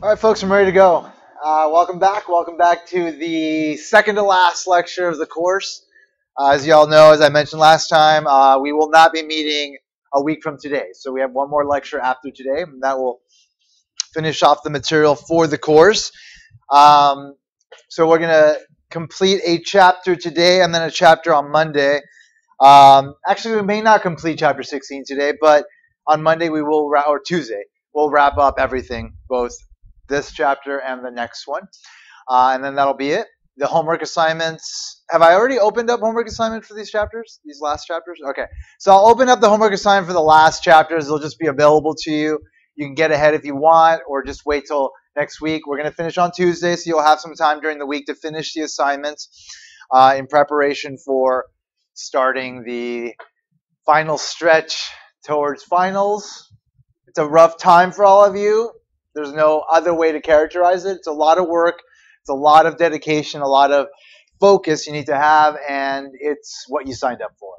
All right, folks, I'm ready to go. Welcome back. Welcome back to the second to last lecture of the course. As you all know, as I mentioned last time, we will not be meeting a week from today. So we have one more lecture after today, and that will finish off the material for the course. So we're going to complete a chapter today and then a chapter on Monday. Actually, we may not complete chapter 16 today, but on Monday we will, or Tuesday, we'll wrap up everything, both this chapter and the next one. And then that'll be it. The homework assignments. Have I already opened up homework assignment for these chapters? These last chapters? Okay. So I'll open up the homework assignment for the last chapters. It'll just be available to you. You can get ahead if you want, or just wait till next week. We're going to finish on Tuesday, so you'll have some time during the week to finish the assignments in preparation for starting the final stretch towards finals. It's a rough time for all of you. There's no other way to characterize it. It's a lot of work. It's a lot of dedication, a lot of focus you need to have, and it's what you signed up for.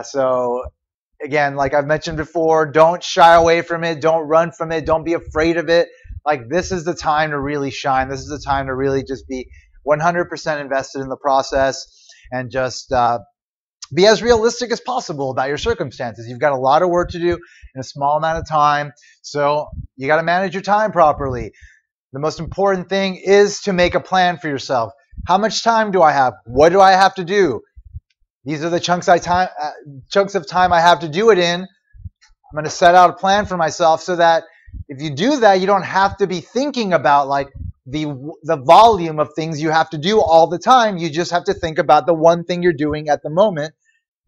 So again, like I've mentioned before, don't shy away from it. Don't run from it. Don't be afraid of it. Like, this is the time to really shine. This is the time to really just be 100% invested in the process and just be as realistic as possible about your circumstances. You've got a lot of work to do in a small amount of time, so you got to manage your time properly. The most important thing is to make a plan for yourself. How much time do I have? What do I have to do? These are the chunks of time I have to do it in. I'm going to set out a plan for myself so that if you do that, you don't have to be thinking about like the volume of things you have to do all the time. You just have to think about the one thing you're doing at the moment,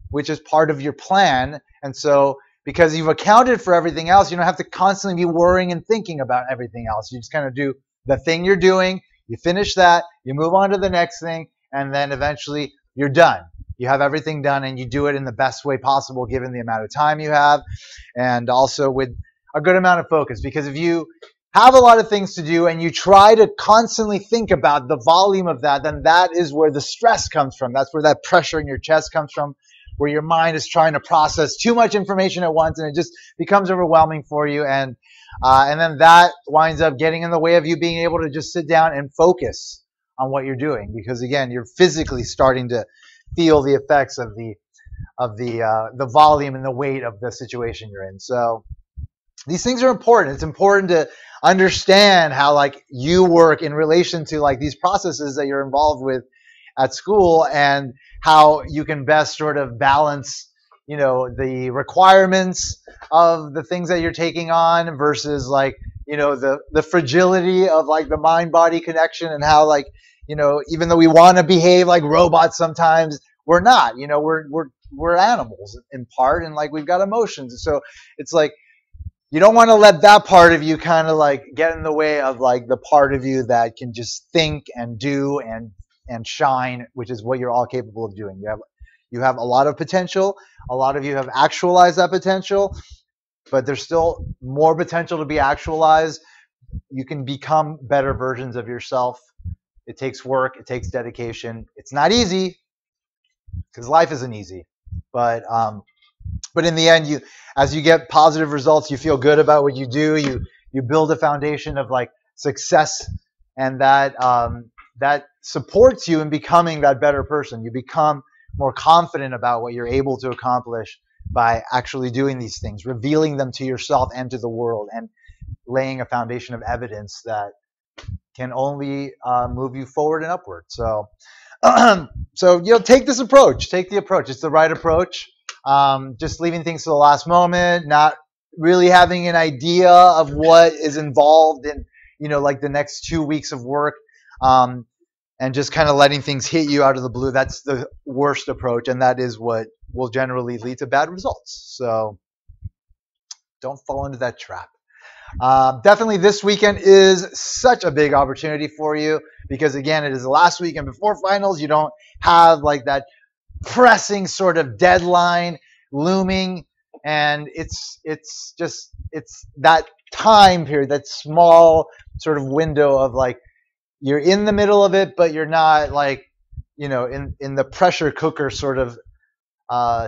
which is part of your plan. And so because you've accounted for everything else, you don't have to constantly be worrying and thinking about everything else. You just kind of do the thing you're doing, you finish that, you move on to the next thing, and then eventually you're done. You have everything done, and you do it in the best way possible given the amount of time you have, and also with a good amount of focus. Because if you have a lot of things to do and you try to constantly think about the volume of that, then that is where the stress comes from. That's where that pressure in your chest comes from, where your mind is trying to process too much information at once, and it just becomes overwhelming for you. And then that winds up getting in the way of you being able to just sit down and focus on what you're doing, because again, you're physically starting to feel the effects of the volume and the weight of the situation you're in. So these things are important. It's important to understand how like you work in relation to like these processes that you're involved with at school, and how you can best sort of balance, you know, the requirements of the things that you're taking on versus like, you know, the fragility of like the mind-body connection, and how like, you know, even though we want to behave like robots sometimes, we're not. You know, we're animals in part, and like we've got emotions. So it's like you don't want to let that part of you kind of like get in the way of like the part of you that can just think and do and shine, which is what you're all capable of doing. You have a lot of potential. A lot of you have actualized that potential, but there's still more potential to be actualized. You can become better versions of yourself. It takes work. It takes dedication. It's not easy, because life isn't easy. But in the end, as you get positive results, you feel good about what you do. You build a foundation of like success, and that supports you in becoming that better person. You become more confident about what you're able to accomplish by actually doing these things, revealing them to yourself and to the world, and laying a foundation of evidence that can only move you forward and upward. So, take this approach. Take the approach. It's the right approach. Just leaving things to the last moment, not really having an idea of what is involved in, you know, like the next 2 weeks of work, and just kind of letting things hit you out of the blue. That's the worst approach, and that is what will generally lead to bad results. So don't fall into that trap. Definitely this weekend is such a big opportunity for you, because again, it is the last weekend before finals. You don't have like that pressing sort of deadline looming, and it's that time period, that small sort of window of like, you're in the middle of it, but you're not like, you know, in the pressure cooker sort of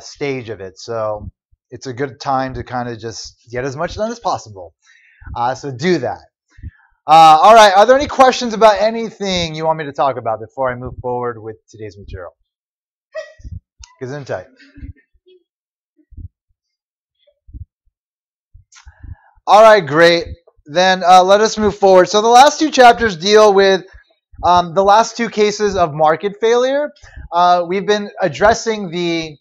stage of it. So it's a good time to kind of just get as much done as possible. So do that. All right, are there any questions about anything you want me to talk about before I move forward with today's material? Gesundheit. All right, great. Then let us move forward. So the last two chapters deal with the last two cases of market failure. We've been addressing the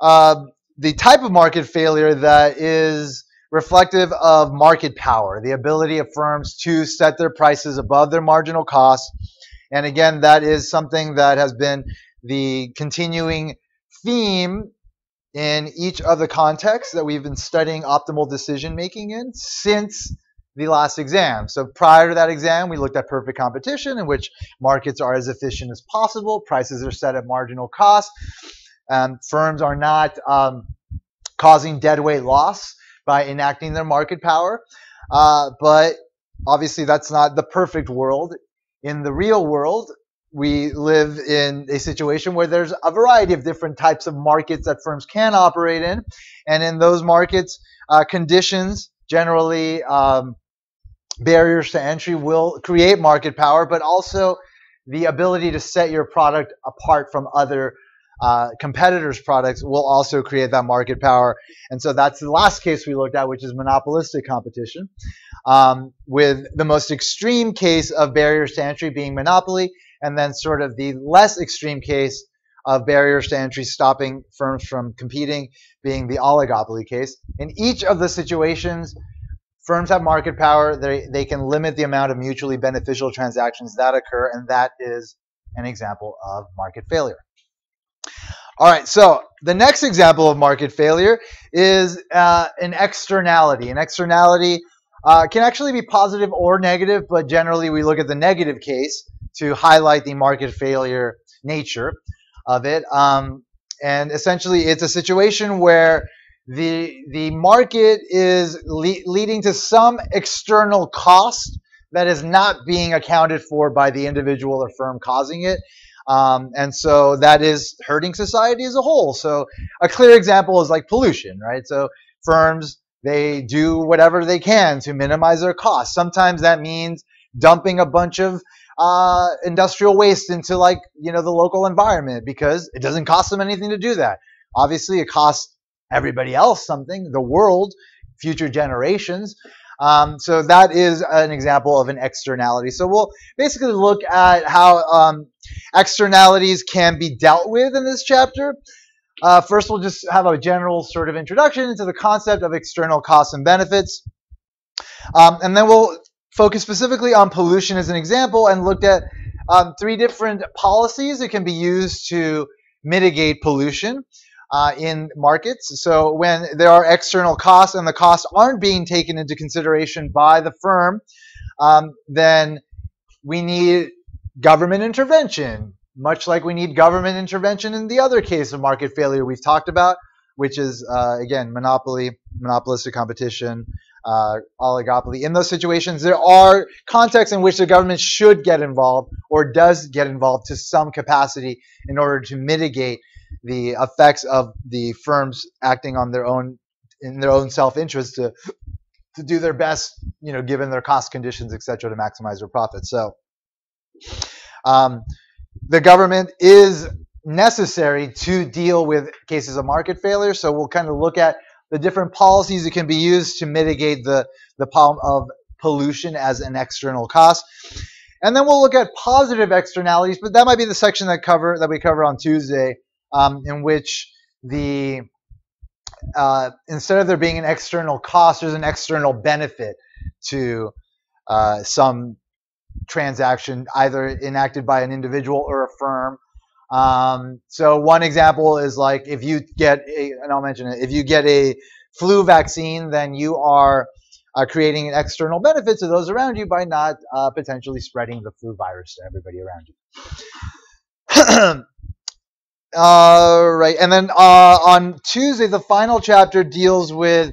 type of market failure that is reflective of market power, the ability of firms to set their prices above their marginal costs. And again, that is something that has been the continuing theme in each of the contexts that we've been studying optimal decision making in since the last exam. So prior to that exam, we looked at perfect competition, in which markets are as efficient as possible, prices are set at marginal cost, firms are not causing deadweight loss by enacting their market power. But obviously that's not the perfect world. In the real world, we live in a situation where there's a variety of different types of markets that firms can operate in. And in those markets, conditions, generally barriers to entry, will create market power, but also the ability to set your product apart from other competitors' products will also create that market power. And so that's the last case we looked at, which is monopolistic competition, with the most extreme case of barriers to entry being monopoly, and then sort of the less extreme case of barriers to entry stopping firms from competing being the oligopoly case. In each of the situations, firms have market power. They can limit the amount of mutually beneficial transactions that occur, and that is an example of market failure. All right, so the next example of market failure is an externality. An externality can actually be positive or negative, but generally we look at the negative case to highlight the market failure nature of it. And essentially it's a situation where the market is leading to some external cost that is not being accounted for by the individual or firm causing it. And so that is hurting society as a whole. So a clear example is like pollution, right? So firms, they do whatever they can to minimize their costs. Sometimes that means dumping a bunch of industrial waste into, like, the local environment because it doesn't cost them anything to do that. Obviously, it costs everybody else something, the world, future generations. So that is an example of an externality. So we'll basically look at how externalities can be dealt with in this chapter. First, we'll just have a general sort of introduction into the concept of external costs and benefits. And then we'll focus specifically on pollution as an example and look at 3 different policies that can be used to mitigate pollution in markets. So when there are external costs and the costs aren't being taken into consideration by the firm, then we need government intervention, much like we need government intervention in the other case of market failure we've talked about, which is, again, monopolistic competition, oligopoly. In those situations, there are contexts in which the government should get involved or does get involved to some capacity in order to mitigate the effects of the firms acting on their own, in their own self-interest to do their best, given their cost conditions, etc., to maximize their profits. So the government is necessary to deal with cases of market failure. So we'll kind of look at the different policies that can be used to mitigate the problem of pollution as an external cost. And then we'll look at positive externalities, but that might be the section that we cover on Tuesday, in which instead of there being an external cost, there's an external benefit to some transaction, either enacted by an individual or a firm. So one example is like if you get and I'll mention it, if you get a flu vaccine, then you are creating an external benefit to those around you by not potentially spreading the flu virus to everybody around you. All right, and then on Tuesday, the final chapter deals with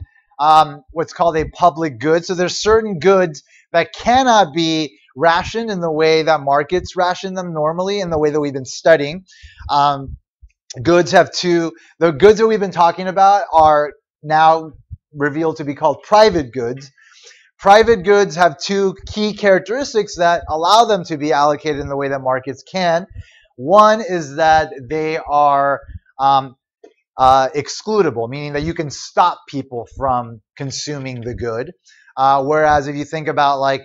what's called a public good. So there's certain goods that cannot be rationed in the way that markets ration them normally, in the way that we've been studying. Goods have the goods that we've been talking about are now revealed to be called private goods. private goods have two key characteristics that allow them to be allocated in the way that markets can. One is that they are excludable, meaning that you can stop people from consuming the good. Whereas if you think about like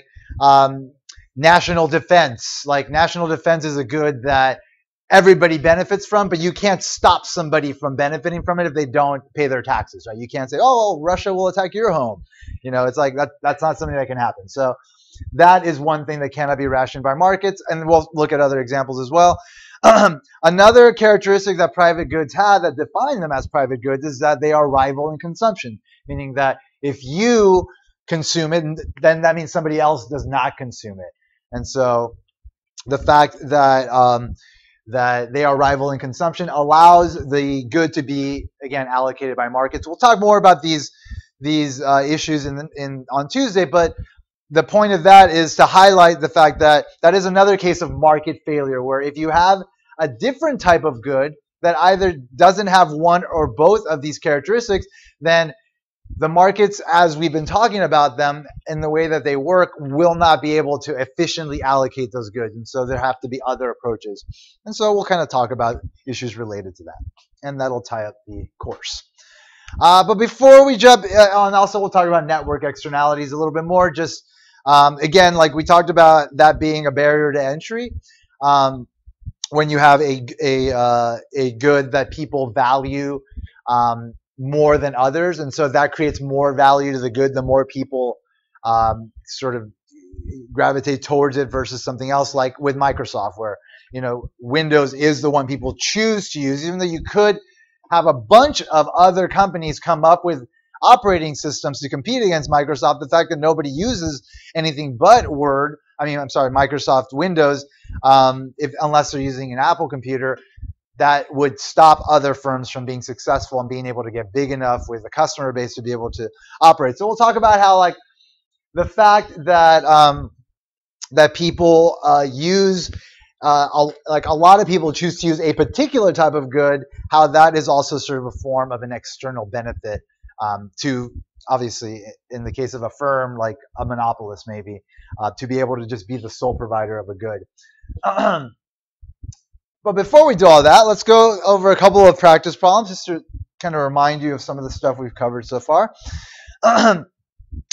national defense, like national defense is a good that everybody benefits from, but you can't stop somebody from benefiting from it if they don't pay their taxes, right? You can't say, oh, Russia will attack your home. You know, it's like that's not something that can happen. So that is one thing that cannot be rationed by markets, and we'll look at other examples as well. Another characteristic that private goods have that define them as private goods is that they are rival in consumption, meaning that if you consume it, then that means somebody else does not consume it. And so the fact that that they are rival in consumption allows the good to be, again, allocated by markets. We'll talk more about these issues on Tuesday, but the point of that is to highlight the fact that that is another case of market failure, where if you have a different type of good that either doesn't have one or both of these characteristics, then the markets, as we've been talking about them and the way that they work, will not be able to efficiently allocate those goods. And so there have to be other approaches. And so we'll kind of talk about issues related to that. And that'll tie up the course. But before we jump on, also we'll talk about network externalities a little bit more. Just again, like we talked about that being a barrier to entry. When you have a good that people value more than others, and so that creates more value to the good. The more people sort of gravitate towards it versus something else, like with Microsoft, where Windows is the one people choose to use, even though you could have a bunch of other companies come up with operating systems to compete against Microsoft. The fact that nobody uses anything but Microsoft Windows, unless they're using an Apple computer, that would stop other firms from being successful and being able to get big enough with a customer base to be able to operate. So we'll talk about how, like, the fact that that people use, like a lot of people choose to use a particular type of good, how that is also sort of a form of an external benefit to, obviously, in the case of a firm like a monopolist maybe, to be able to just be the sole provider of a good. But before we do all that, let's go over a couple of practice problems just to kind of remind you of some of the stuff we've covered so far.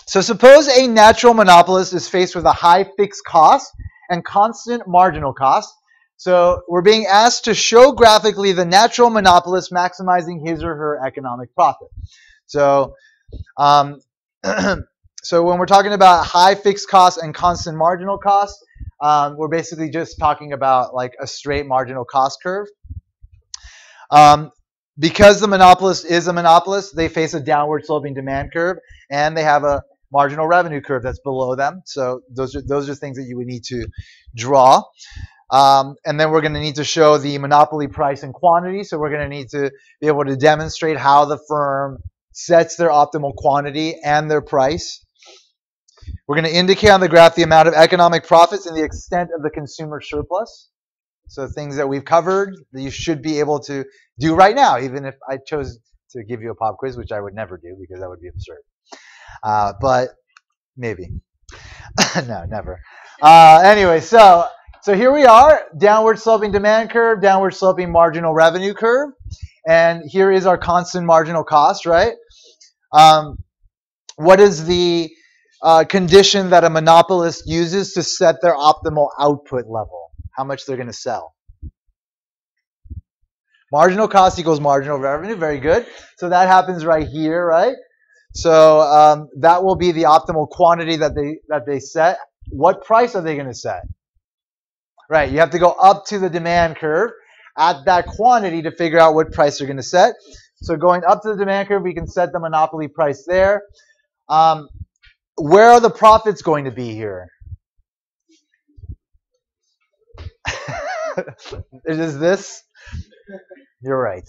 So suppose a natural monopolist is faced with a high fixed cost and constant marginal cost. So we're being asked to show graphically the natural monopolist maximizing his or her economic profit. So, so when we're talking about high fixed cost and constant marginal cost, we're basically just talking about like a straight marginal cost curve. Because the monopolist is a monopolist, they face a downward sloping demand curve, and they have a marginal revenue curve that's below them. So those are things that you would need to draw. And then we're going to need to show the monopoly price and quantity. So we're going to need to be able to demonstrate how the firm sets their optimal quantity and their price. We're going to indicate on the graph the amount of economic profits and the extent of the consumer surplus. So things that we've covered that you should be able to do right now, even if I chose to give you a pop quiz, which I would never do because that would be absurd. But maybe. No, never. Anyway, so here we are, downward sloping demand curve, downward sloping marginal revenue curve. And here is our constant marginal cost, right? What is the condition that a monopolist uses to set their optimal output level? How much they're going to sell. Marginal cost equals marginal revenue. Very good. So that happens right here, right? So that will be the optimal quantity that they set. What price are they going to set? Right. You have to go up to the demand curve at that quantity to figure out what price they're going to set. So going up to the demand curve, we can set the monopoly price there. Where are the profits going to be here? Is this? You're right.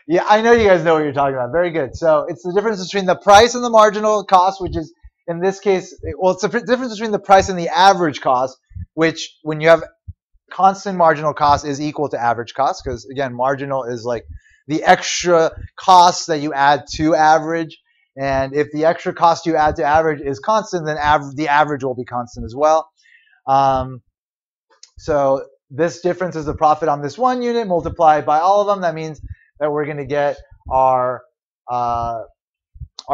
Yeah, I know you guys know what you're talking about. Very good. So it's the difference between the price and the marginal cost, which is, in this case, well, it's the difference between the price and the average cost, which when you have constant marginal cost is equal to average cost, because, again, marginal is like the extra costs that you add to average, And if the extra cost you add to average is constant, then the average will be constant as well. So this difference is the profit on this one unit multiplied by all of them. That means that we're going to get our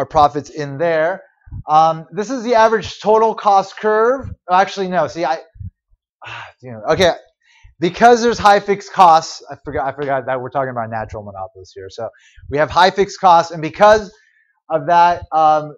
profits in there. This is the average total cost curve. Actually, no. See, okay. Because there's high fixed costs, I forgot that we're talking about natural monopolies here. So we have high fixed costs, and because of that,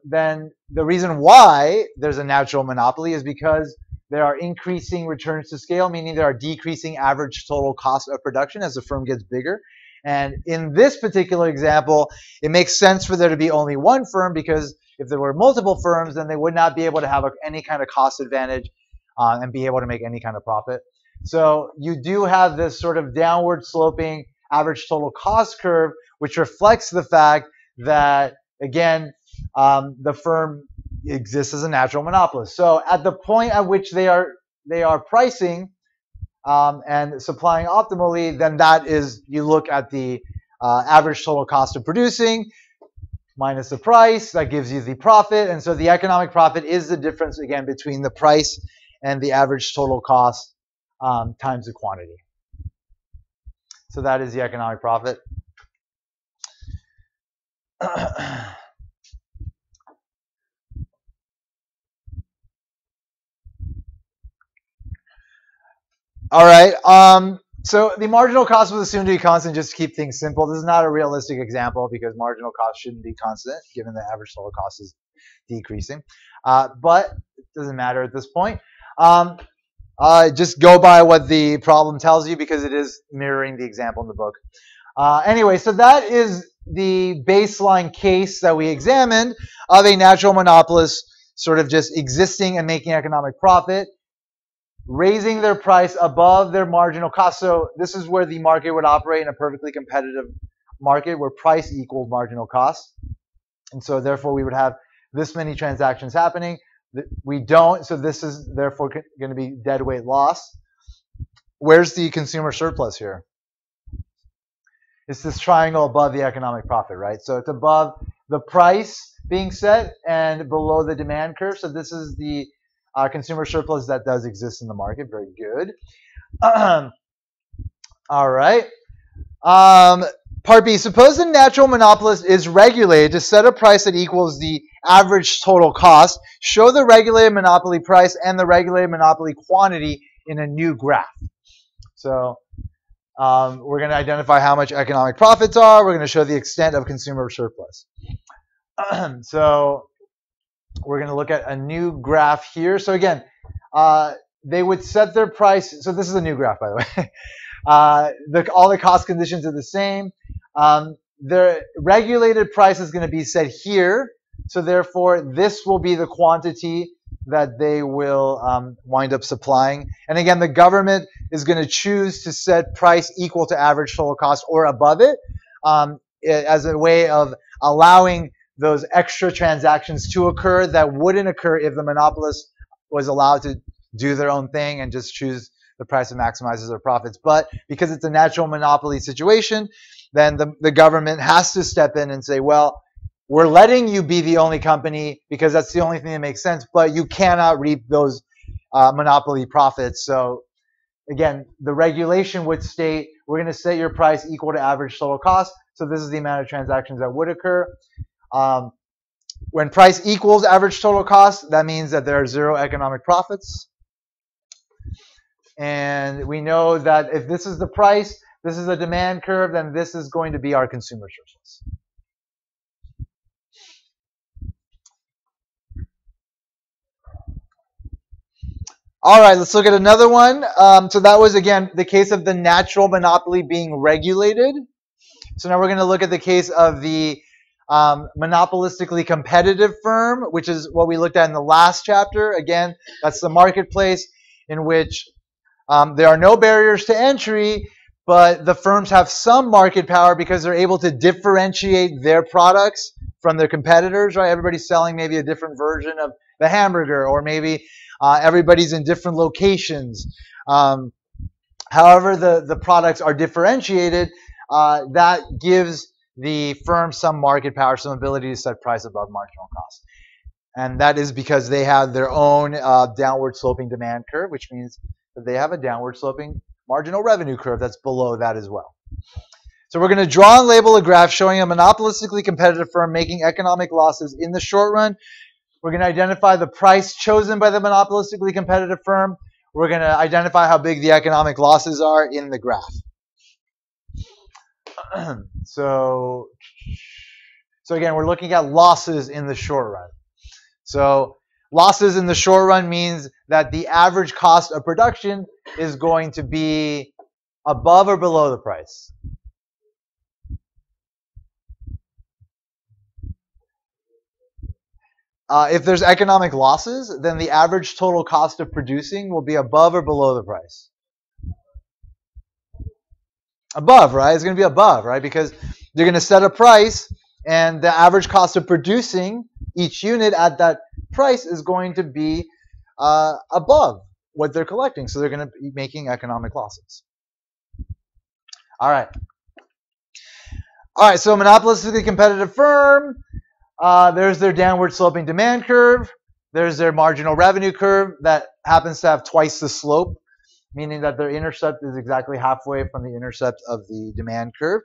then the reason why there's a natural monopoly is because there are increasing returns to scale, meaning there are decreasing average total cost of production as the firm gets bigger. And in this particular example, it makes sense for there to be only one firm, because if there were multiple firms, then they would not be able to have any kind of cost advantage and be able to make any kind of profit. So you do have this sort of downward sloping average total cost curve, which reflects the fact that, again, the firm exists as a natural monopolist. So at the point at which they are pricing and supplying optimally, then that is, you look at the average total cost of producing minus the price, that gives you the profit. And so the economic profit is the difference, again, between the price and the average total cost times the quantity. So that is the economic profit. All right. So the marginal cost was assumed to be constant just to keep things simple. This is not a realistic example because marginal cost shouldn't be constant given the average total cost is decreasing. But it doesn't matter at this point. Just go by what the problem tells you because it is mirroring the example in the book. Anyway, so that is the baseline case that we examined of a natural monopolist sort of just existing and making economic profit, raising their price above their marginal cost. So this is where the market would operate in a perfectly competitive market where price equals marginal cost. And so therefore we would have this many transactions happening. We don't, so this is therefore going to be deadweight loss. Where's the consumer surplus here? It's this triangle above the economic profit, right? So it's above the price being set and below the demand curve. So this is the consumer surplus that does exist in the market. Very good. All right. Part B, suppose the natural monopolist is regulated to set a price that equals the average total cost. Show the regulated monopoly price and the regulated monopoly quantity in a new graph. So we're going to identify how much economic profits are. We're going to show the extent of consumer surplus. So we're going to look at a new graph here. So again, they would set their price. So this is a new graph, by the way. All the cost conditions are the same. The regulated price is going to be set here. So therefore, this will be the quantity that they will wind up supplying. And again, the government is going to choose to set price equal to average total cost or above it as a way of allowing those extra transactions to occur that wouldn't occur if the monopolist was allowed to do their own thing and just choose the price that maximizes their profits. But because it's a natural monopoly situation, then the government has to step in and say, well, we're letting you be the only company because that's the only thing that makes sense, but you cannot reap those monopoly profits. So again, the regulation would state, we're going to set your price equal to average total cost. So this is the amount of transactions that would occur. When price equals average total cost, that means that there are zero economic profits. And we know that if this is the price, this is the demand curve, then this is going to be our consumer surplus. All right, let's look at another one. So that was, again, the case of the natural monopoly being regulated. So now we're going to look at the case of the monopolistically competitive firm, which is what we looked at in the last chapter. Again, that's the marketplace in which there are no barriers to entry, but the firms have some market power because they're able to differentiate their products from their competitors, right? Everybody's selling maybe a different version of the hamburger, or maybe everybody's in different locations. However, the products are differentiated, that gives the firm some market power, some ability to set price above marginal cost. And that is because they have their own downward sloping demand curve, which means that they have a downward sloping marginal revenue curve that's below that as well. So we're going to draw and label a graph showing a monopolistically competitive firm making economic losses in the short run. We're going to identify the price chosen by the monopolistically competitive firm. We're going to identify how big the economic losses are in the graph. So again, we're looking at losses in the short run. So losses in the short run means that the average cost of production is going to be above or below the price. If there's economic losses, then the average total cost of producing will be above or below the price. Above, right? It's going to be above, right? Because you're going to set a price, and the average cost of producing each unit at that price is going to be above what they're collecting. So they're going to be making economic losses. All right. All right, so monopolistically competitive firm. There's their downward sloping demand curve. There's their marginal revenue curve that happens to have twice the slope, meaning that their intercept is exactly halfway from the intercept of the demand curve.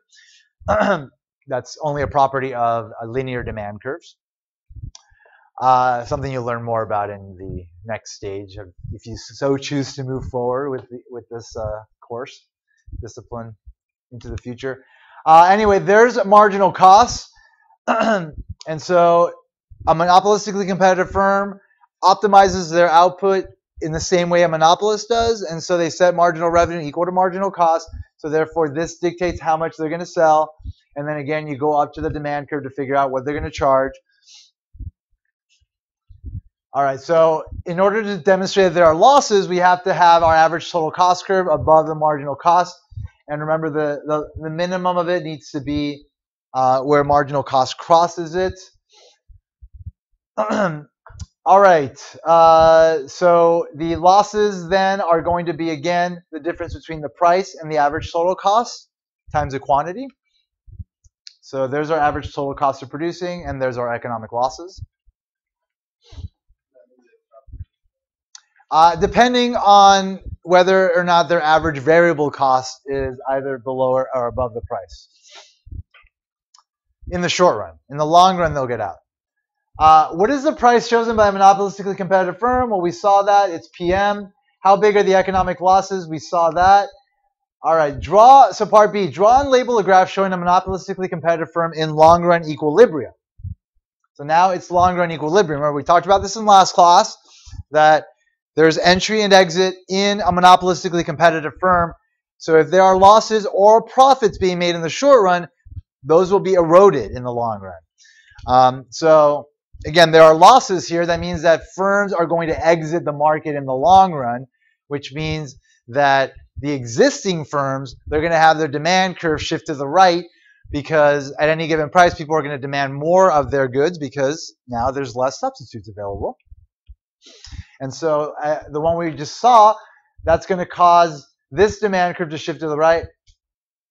That's only a property of linear demand curves. Something you'll learn more about in the next stage if you so choose to move forward with this course discipline into the future. Anyway, there's marginal costs. And so a monopolistically competitive firm optimizes their output in the same way a monopolist does. And so they set marginal revenue equal to marginal cost. So therefore, this dictates how much they're going to sell. And then again, you go up to the demand curve to figure out what they're going to charge. All right, so in order to demonstrate that there are losses, we have to have our average total cost curve above the marginal cost. And remember, the minimum of it needs to be where marginal cost crosses it. All right, so the losses then are going to be, again, the difference between the price and the average total cost times the quantity. So there's our average total cost of producing, and there's our economic losses. Depending on whether or not their average variable cost is either below or above the price. In the short run. In the long run, they'll get out. What is the price chosen by a monopolistically competitive firm? Well, we saw that. It's PM. How big are the economic losses? We saw that. All right. So part B, draw and label a graph showing a monopolistically competitive firm in long-run equilibrium. So now it's long-run equilibrium. Remember, we talked about this in last class, that there's entry and exit in a monopolistically competitive firm. So if there are losses or profits being made in the short run, those will be eroded in the long run. So again, there are losses here. That means that firms are going to exit the market in the long run, which means that the existing firms, they're going to have their demand curve shift to the right, because at any given price, people are going to demand more of their goods because now there's less substitutes available. And so the one we just saw, that's going to cause this demand curve to shift to the right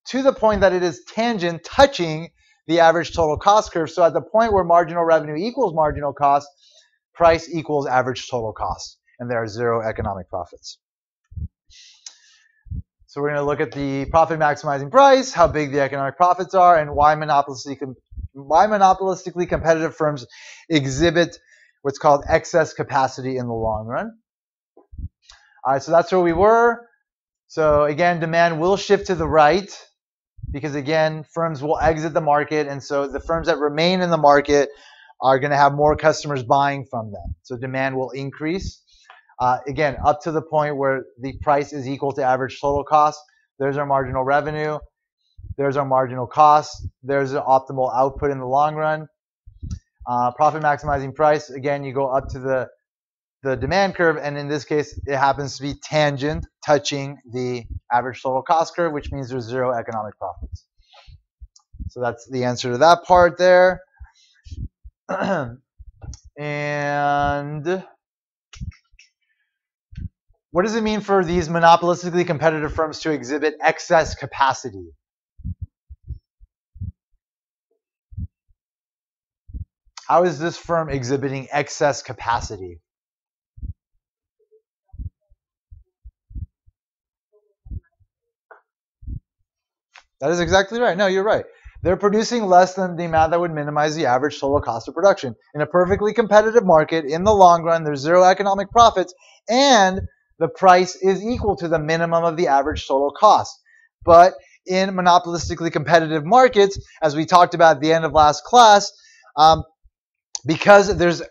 to the point that it is tangent touching the average total cost curve. So at the point where marginal revenue equals marginal cost, price equals average total cost, and there are zero economic profits. So we're going to look at the profit maximizing price, how big the economic profits are, and why monopolistically competitive firms exhibit what's called excess capacity in the long run. All right, so that's where we were. So again, demand will shift to the right because, again, firms will exit the market, and so the firms that remain in the market are going to have more customers buying from them. So demand will increase. Again, up to the point where the price is equal to average total cost. There's our marginal revenue. There's our marginal cost. There's the optimal output in the long run. Profit maximizing price, again, you go up to the demand curve, and in this case, it happens to be tangent touching the average total cost curve, which means there's zero economic profits. So that's the answer to that part there. And what does it mean for these monopolistically competitive firms to exhibit excess capacity? How is this firm exhibiting excess capacity? That is exactly right. No, you're right. They're producing less than the amount that would minimize the average total cost of production. In a perfectly competitive market, in the long run, there's zero economic profits, and the price is equal to the minimum of the average total cost. But in monopolistically competitive markets, as we talked about at the end of last class, because there's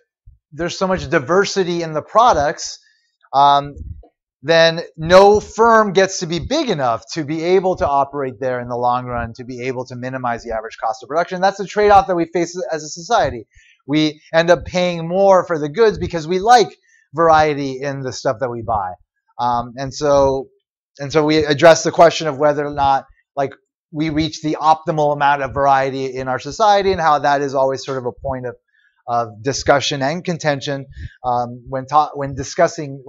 so much diversity in the products, then no firm gets to be big enough to be able to operate there in the long run, to be able to minimize the average cost of production. That's the trade-off that we face as a society. We end up paying more for the goods because we like variety in the stuff that we buy. And so we address the question of whether or not we reach the optimal amount of variety in our society, and how that is always sort of a point of discussion and contention when discussing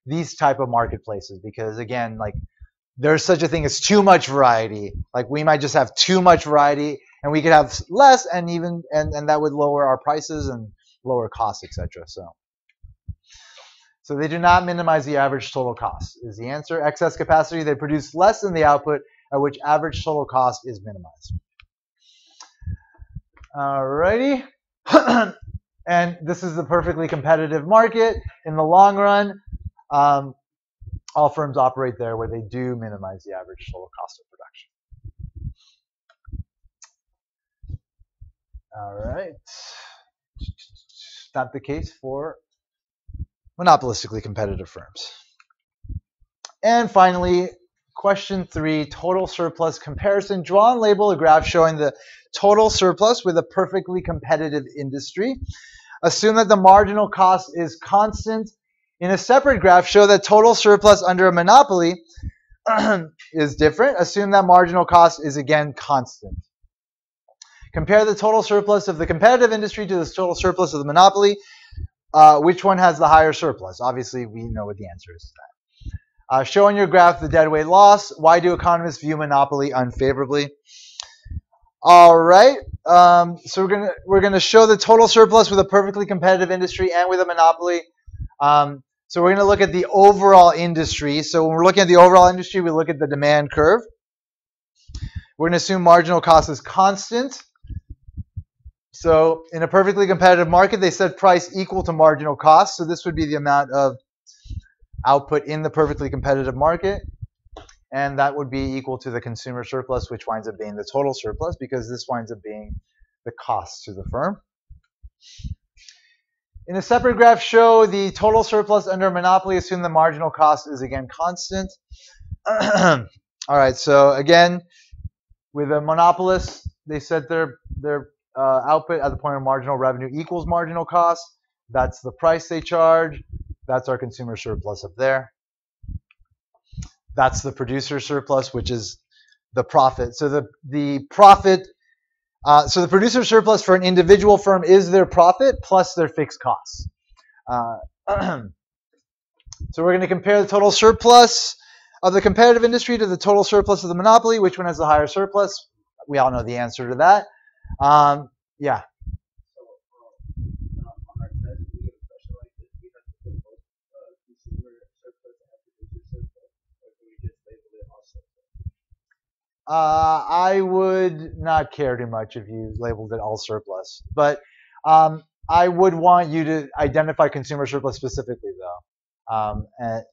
these type of marketplaces, because again, there's such a thing as too much variety. We might just have too much variety, and we could have less, and that would lower our prices and lower costs, etc. So they do not minimize the average total cost is the answer. Excess capacity, they produce less than the output at which average total cost is minimized. Alrighty. And this is the perfectly competitive market. In the long run, all firms operate there where they do minimize the average total cost of production. All right. Not the case for monopolistically competitive firms. And finally, question 3, total surplus comparison. Draw and label a graph showing the total surplus with a perfectly competitive industry. Assume that the marginal cost is constant. In a separate graph, show that total surplus under a monopoly is different. Assume that marginal cost is again constant. Compare the total surplus of the competitive industry to the total surplus of the monopoly. Which one has the higher surplus? Obviously, we know what the answer is to that. Show on your graph the deadweight loss. Why do economists view monopoly unfavorably? All right. So we're gonna show the total surplus with a perfectly competitive industry and with a monopoly. So we're going to look at the overall industry. So when we're looking at the overall industry, we look at the demand curve. We're going to assume marginal cost is constant. So in a perfectly competitive market, they set price equal to marginal cost. So this would be the amount of output in the perfectly competitive market. And that would be equal to the consumer surplus, which winds up being the total surplus, because this winds up being the cost to the firm. In a separate graph, show the total surplus under a monopoly. Assume the marginal cost is again constant. All right, so again, with a monopolist, they set their output at the point of marginal revenue equals marginal cost. That's the price they charge. That's our consumer surplus up there. That's the producer surplus, which is the profit. So the profit. So the producer surplus for an individual firm is their profit plus their fixed costs. So we're going to compare the total surplus of the competitive industry to the total surplus of the monopoly. Which one has the higher surplus? We all know the answer to that. Yeah. I would not care too much if you labeled it all surplus, but I would want you to identify consumer surplus specifically, though. And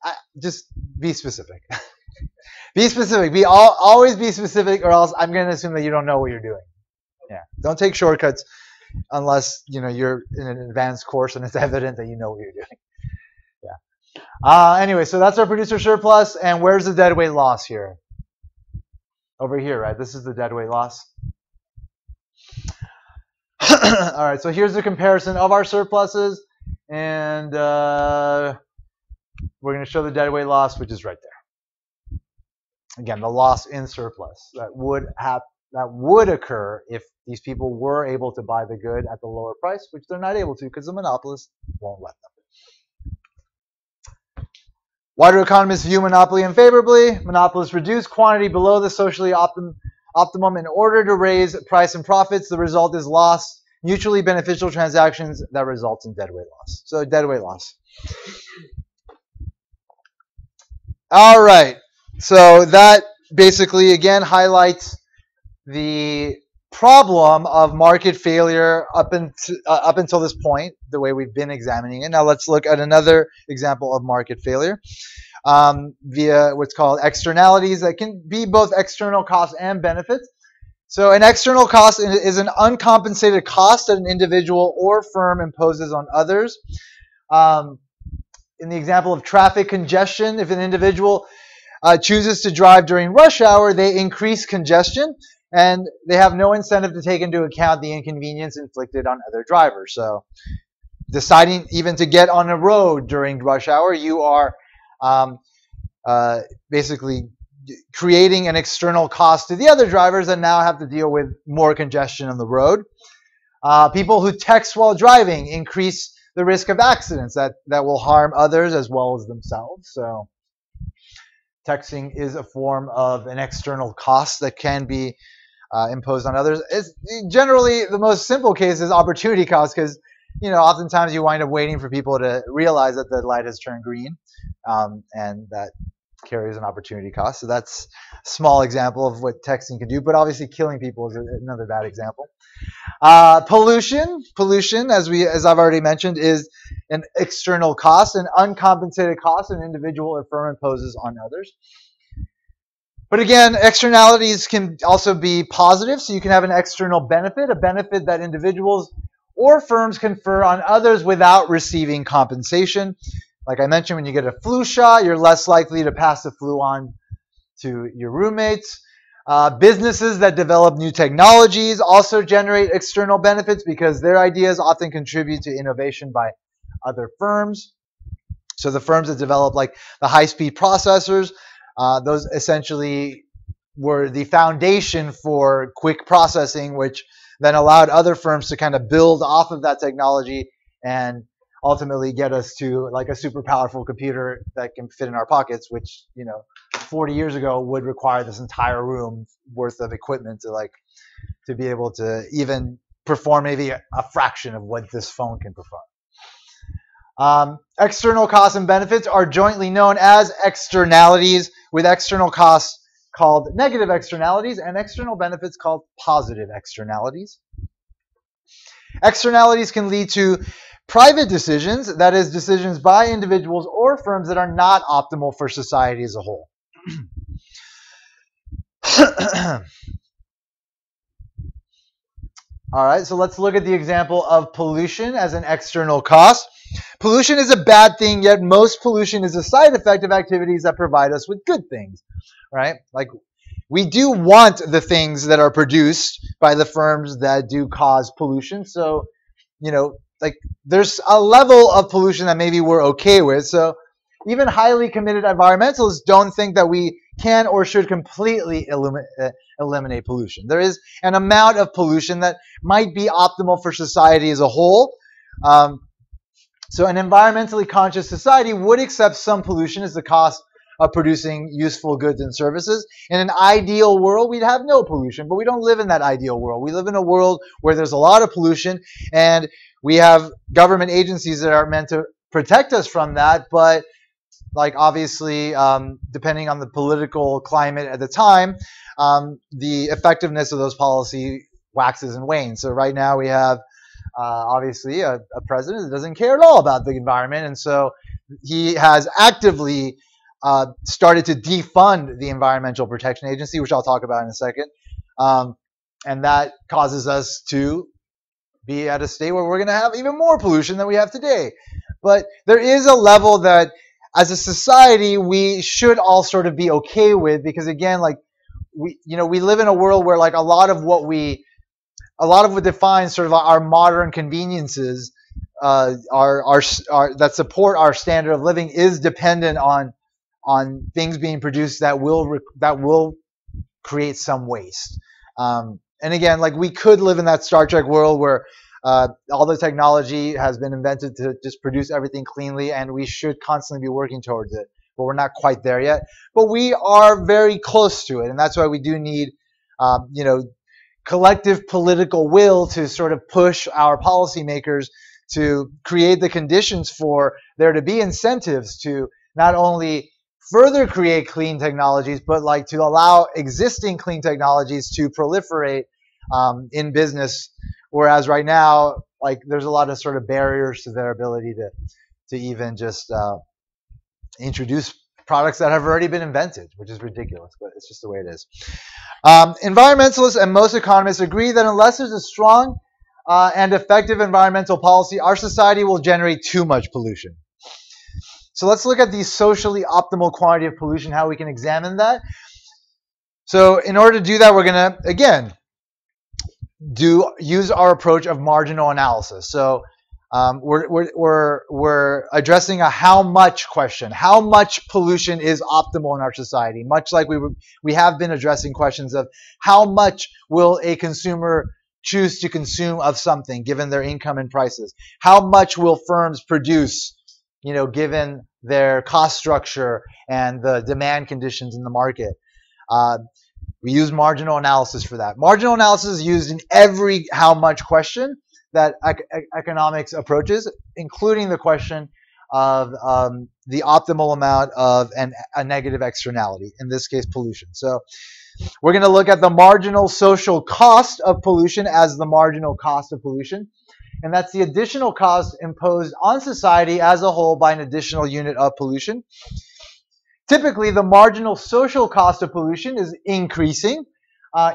just be specific. Be specific. Always be specific, or else I'm going to assume that you don't know what you're doing. Yeah. Don't take shortcuts unless you're in an advanced course and it's evident that you know what you're doing. Yeah. Anyway, so that's our producer surplus, and where's the deadweight loss here? Over here, right? This is the deadweight loss. All right, so here's the comparison of our surpluses, and we're going to show the deadweight loss, which is right there. Again, the loss in surplus that would occur if these people were able to buy the good at the lower price, which they're not able to because the monopolist won't let them. Why do economists view monopoly unfavorably? Monopolists reduce quantity below the socially optimum in order to raise price and profits. The result is loss mutually beneficial transactions that result in deadweight loss. So deadweight loss. All right. So that basically, again, highlights the problem of market failure up until this point, the way we've been examining it. Now let's look at another example of market failure via what's called externalities that can be both external costs and benefits. So an external cost is an uncompensated cost that an individual or firm imposes on others. In the example of traffic congestion, if an individual chooses to drive during rush hour, they increase congestion, and they have no incentive to take into account the inconvenience inflicted on other drivers. So deciding even to get on a road during rush hour, you are basically creating an external cost to the other drivers that now have to deal with more congestion on the road. People who text while driving increase the risk of accidents that will harm others as well as themselves. So texting is a form of an external cost that can be imposed on others. It's generally the most simple case is opportunity cost, because oftentimes you wind up waiting for people to realize that the light has turned green, and that carries an opportunity cost. So that's a small example of what texting can do, but obviously killing people is another bad example. Pollution, as I've already mentioned, is an external cost, an uncompensated cost an individual or firm imposes on others. But again, externalities can also be positive. So you can have an external benefit, a benefit that individuals or firms confer on others without receiving compensation. Like I mentioned, when you get a flu shot, you're less likely to pass the flu on to your roommates. Businesses that develop new technologies also generate external benefits because their ideas often contribute to innovation by other firms. So the firms that develop like the high-speed processors, those essentially were the foundation for quick processing, which then allowed other firms to kind of build off of that technology and ultimately get us to like a super powerful computer that can fit in our pockets, which 40 years ago would require this entire room worth of equipment to be able to even perform maybe a fraction of what this phone can perform. External costs and benefits are jointly known as externalities, with external costs called negative externalities and external benefits called positive externalities. Externalities can lead to private decisions, that is, decisions by individuals or firms that are not optimal for society as a whole. All right, so let's look at the example of pollution as an external cost. Pollution is a bad thing, yet most pollution is a side effect of activities that provide us with good things, right? Like we do want the things that are produced by the firms that do cause pollution. So, like there's a level of pollution that maybe we're okay with. So even highly committed environmentalists don't think that we can or should completely eliminate pollution. There is an amount of pollution that might be optimal for society as a whole. So an environmentally conscious society would accept some pollution as the cost of producing useful goods and services. In an ideal world, we'd have no pollution, but we don't live in that ideal world. We live in a world where there's a lot of pollution, and we have government agencies that are meant to protect us from that, but like obviously, depending on the political climate at the time, the effectiveness of those policy waxes and wanes. So right now we have obviously a president that doesn't care at all about the environment, and so he has actively started to defund the Environmental Protection Agency, which I'll talk about in a second, and that causes us to be at a state where we're going to have even more pollution than we have today. But there is a level that as a society we should all sort of be okay with, because again, like we live in a world where like a lot of what defines sort of our modern conveniences that support our standard of living is dependent on things being produced that will create some waste. And again, like we could live in that Star Trek world where all the technology has been invented to just produce everything cleanly, and we should constantly be working towards it. But we're not quite there yet. But we are very close to it, and that's why we do need, collective political will to sort of push our policymakers to create the conditions for there to be incentives to not only further create clean technologies, but like to allow existing clean technologies to proliferate in business. Whereas right now, like there's a lot of sort of barriers to their ability to even just introduce products that have already been invented, which is ridiculous, but it's just the way it is. Environmentalists and most economists agree that unless there's a strong and effective environmental policy, our society will generate too much pollution. So let's look at the socially optimal quantity of pollution, how we can examine that. So in order to do that, we're going to, again, use our approach of marginal analysis. So we're addressing a how much question. How much pollution is optimal in our society? Much like we have been addressing questions of how much will a consumer choose to consume of something given their income and prices? How much will firms produce, given their cost structure and the demand conditions in the market? We use marginal analysis for that. Marginal analysis is used in every how much question that economics approaches, including the question of the optimal amount of a negative externality, in this case pollution. So we're going to look at the marginal social cost of pollution as the marginal cost of pollution. And that's the additional cost imposed on society as a whole by an additional unit of pollution. Typically, the marginal social cost of pollution is increasing.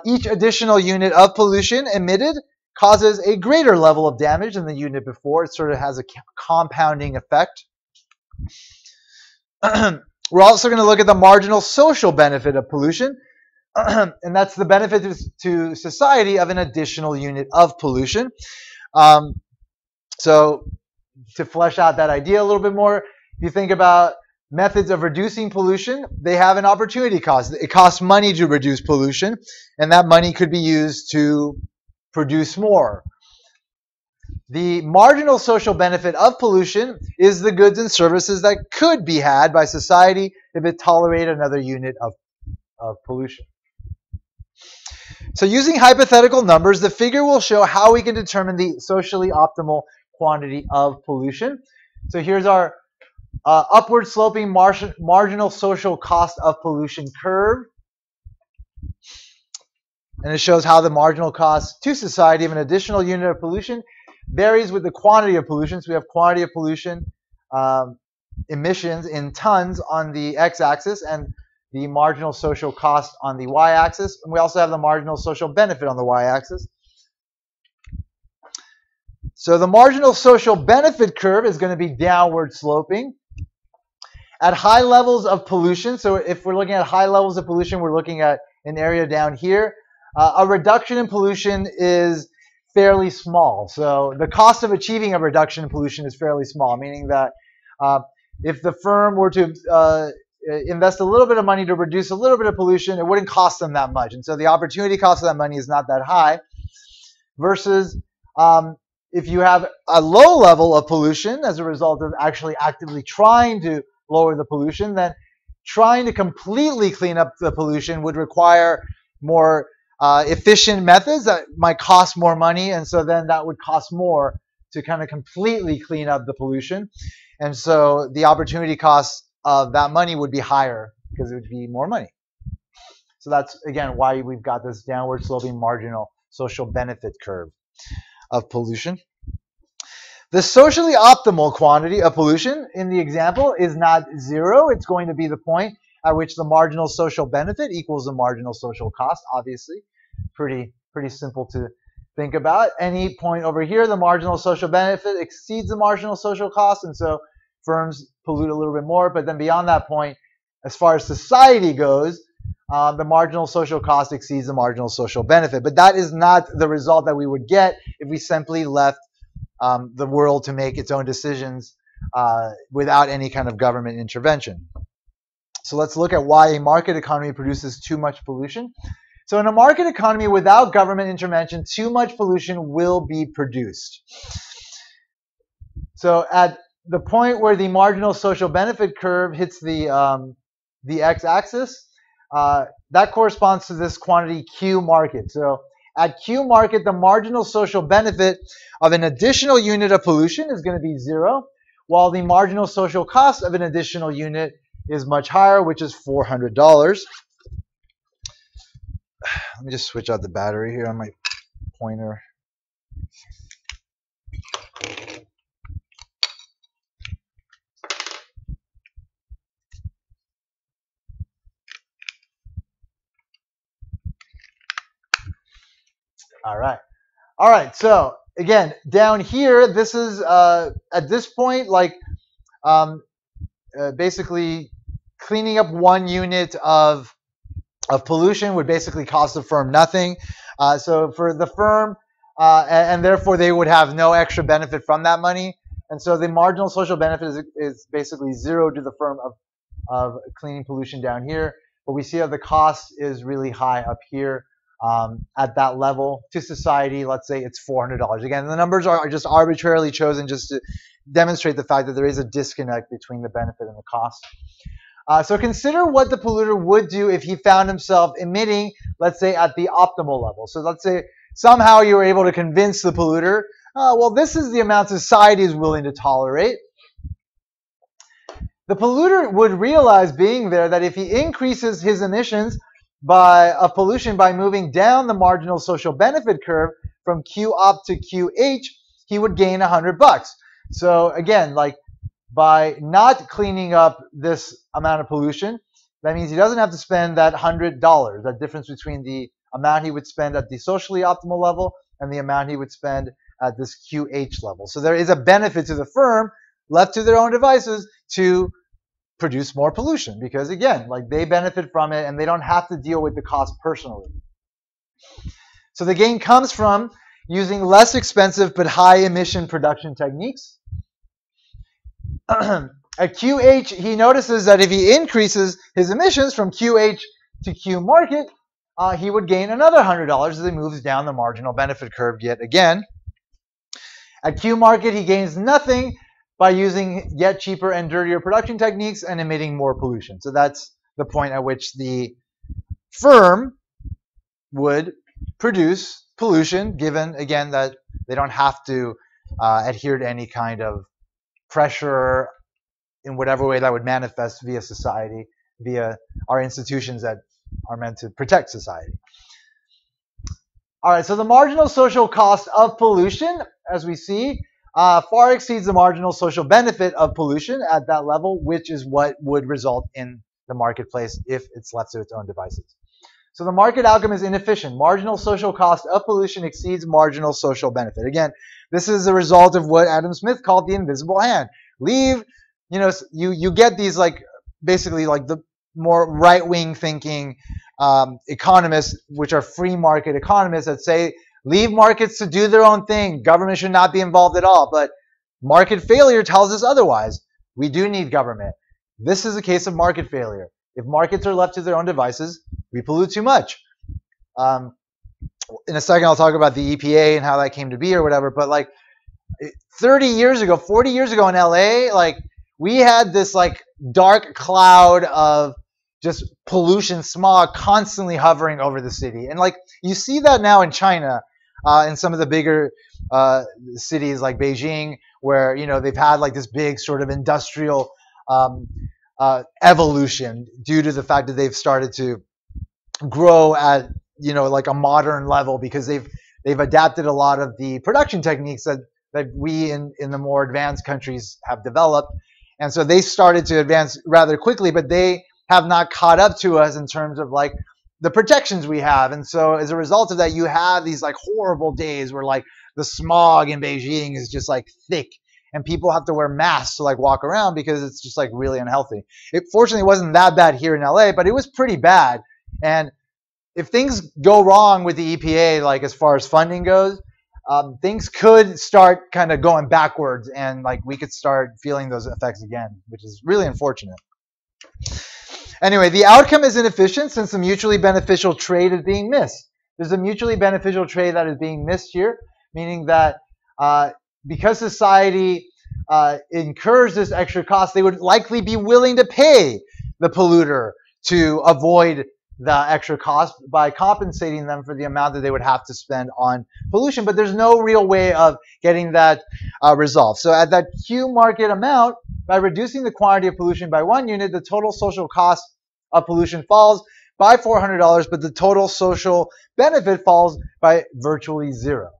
Each additional unit of pollution emitted causes a greater level of damage than the unit before. It sort of has a compounding effect. We're also going to look at the marginal social benefit of pollution. And that's the benefit to society of an additional unit of pollution. So to flesh out that idea a little bit more, if you think about methods of reducing pollution, they have an opportunity cost. It costs money to reduce pollution, and that money could be used to produce more. The marginal social benefit of pollution is the goods and services that could be had by society if it tolerated another unit of pollution. So using hypothetical numbers, the figure will show how we can determine the socially optimal quantity of pollution. So here's our upward sloping marginal social cost of pollution curve. And it shows how the marginal cost to society of an additional unit of pollution varies with the quantity of pollution. So we have quantity of pollution emissions in tons on the x-axis and the marginal social cost on the y-axis. And we also have the marginal social benefit on the y-axis. So the marginal social benefit curve is going to be downward sloping. At high levels of pollution, so if we're looking at high levels of pollution, we're looking at an area down here. A reduction in pollution is fairly small. So the cost of achieving a reduction in pollution is fairly small, meaning that if the firm were to invest a little bit of money to reduce a little bit of pollution, it wouldn't cost them that much. And so the opportunity cost of that money is not that high. Versus if you have a low level of pollution as a result of actually actively trying to lower the pollution, then trying to completely clean up the pollution would require more efficient methods that might cost more money, and so then that would cost more to kind of completely clean up the pollution. And so the opportunity cost of that money would be higher because it would be more money. So that's, again, why we've got this downward sloping marginal social benefit curve of pollution. The socially optimal quantity of pollution in the example is not zero. It's going to be the point at which the marginal social benefit equals the marginal social cost, obviously. Pretty simple to think about. Any point over here, the marginal social benefit exceeds the marginal social cost, and so firms pollute a little bit more. But then beyond that point, as far as society goes, the marginal social cost exceeds the marginal social benefit. But that is not the result that we would get if we simply left the world to make its own decisions without any kind of government intervention. So let's look at why a market economy produces too much pollution. So in a market economy without government intervention, too much pollution will be produced. So at the point where the marginal social benefit curve hits the x-axis, that corresponds to this quantity Q market. So At Q market, the marginal social benefit of an additional unit of pollution is going to be 0, while the marginal social cost of an additional unit is much higher, which is $400. Let me just switch out the battery here on my pointer. All right, so again, down here, this is at this point, like basically cleaning up 1 unit of pollution would basically cost the firm nothing. So for the firm, and therefore they would have no extra benefit from that money. And so the marginal social benefit is basically 0 to the firm of cleaning pollution down here. But we see how the cost is really high up here. At that level to society, let's say it's $400. Again, the numbers are just arbitrarily chosen just to demonstrate the fact that there is a disconnect between the benefit and the cost. So consider what the polluter would do if he found himself emitting, let's say, at the optimal level. So let's say somehow you were able to convince the polluter, well, this is the amount society is willing to tolerate. The polluter would realize, being there, that if he increases his emissions of pollution by moving down the marginal social benefit curve from Q up to QH, he would gain $100. So again, like by not cleaning up this amount of pollution, that means he doesn't have to spend that $100, that difference between the amount he would spend at the socially optimal level and the amount he would spend at this QH level. So there is a benefit to the firm, left to their own devices, to produce more pollution, because again, like they benefit from it and they don't have to deal with the cost personally. So the gain comes from using less expensive but high emission production techniques. At QH, he notices that if he increases his emissions from QH to Q market, he would gain another $100 as he moves down the marginal benefit curve yet again. At Q market, he gains nothing by using yet cheaper and dirtier production techniques and emitting more pollution. So that's the point at which the firm would produce pollution, given, again, that they don't have to adhere to any kind of pressure in whatever way that would manifest via society, via our institutions that are meant to protect society. All right, so the marginal social cost of pollution, as we see, far exceeds the marginal social benefit of pollution at that level, which is what would result in the marketplace if it's left to its own devices. So the market outcome is inefficient. Marginal social cost of pollution exceeds marginal social benefit. Again, this is the result of what Adam Smith called the invisible hand. You get these basically the more right-wing thinking economists, which are free market economists, that say, leave markets to do their own thing. Government should not be involved at all. But market failure tells us otherwise. We do need government. This is a case of market failure. If markets are left to their own devices, we pollute too much. In a second, I'll talk about the EPA and how that came to be or whatever. But 30 years ago, 40 years ago in LA, we had this dark cloud of just pollution, smog constantly hovering over the city. And you see that now in China, in some of the bigger cities like Beijing, where they've had this big sort of industrial evolution due to the fact that they've started to grow at a modern level, because they've adapted a lot of the production techniques that we in the more advanced countries have developed. And so they started to advance rather quickly, but they have not caught up to us in terms of the protections we have. And so as a result of that, you have these horrible days where the smog in Beijing is just thick, and people have to wear masks to like walk around because it's just like really unhealthy. It fortunately wasn't that bad here in LA, but it was pretty bad. And if things go wrong with the EPA, like as far as funding goes, things could start kind of going backwards, and like we could start feeling those effects again, which is really unfortunate. Anyway, the outcome is inefficient since the mutually beneficial trade is being missed. There's a mutually beneficial trade that is being missed here, meaning that because society incurs this extra cost, they would likely be willing to pay the polluter to avoid the extra cost by compensating them for the amount that they would have to spend on pollution, but there's no real way of getting that resolved. So at that Q market amount, by reducing the quantity of pollution by 1 unit, the total social cost of pollution falls by $400, but the total social benefit falls by virtually zero.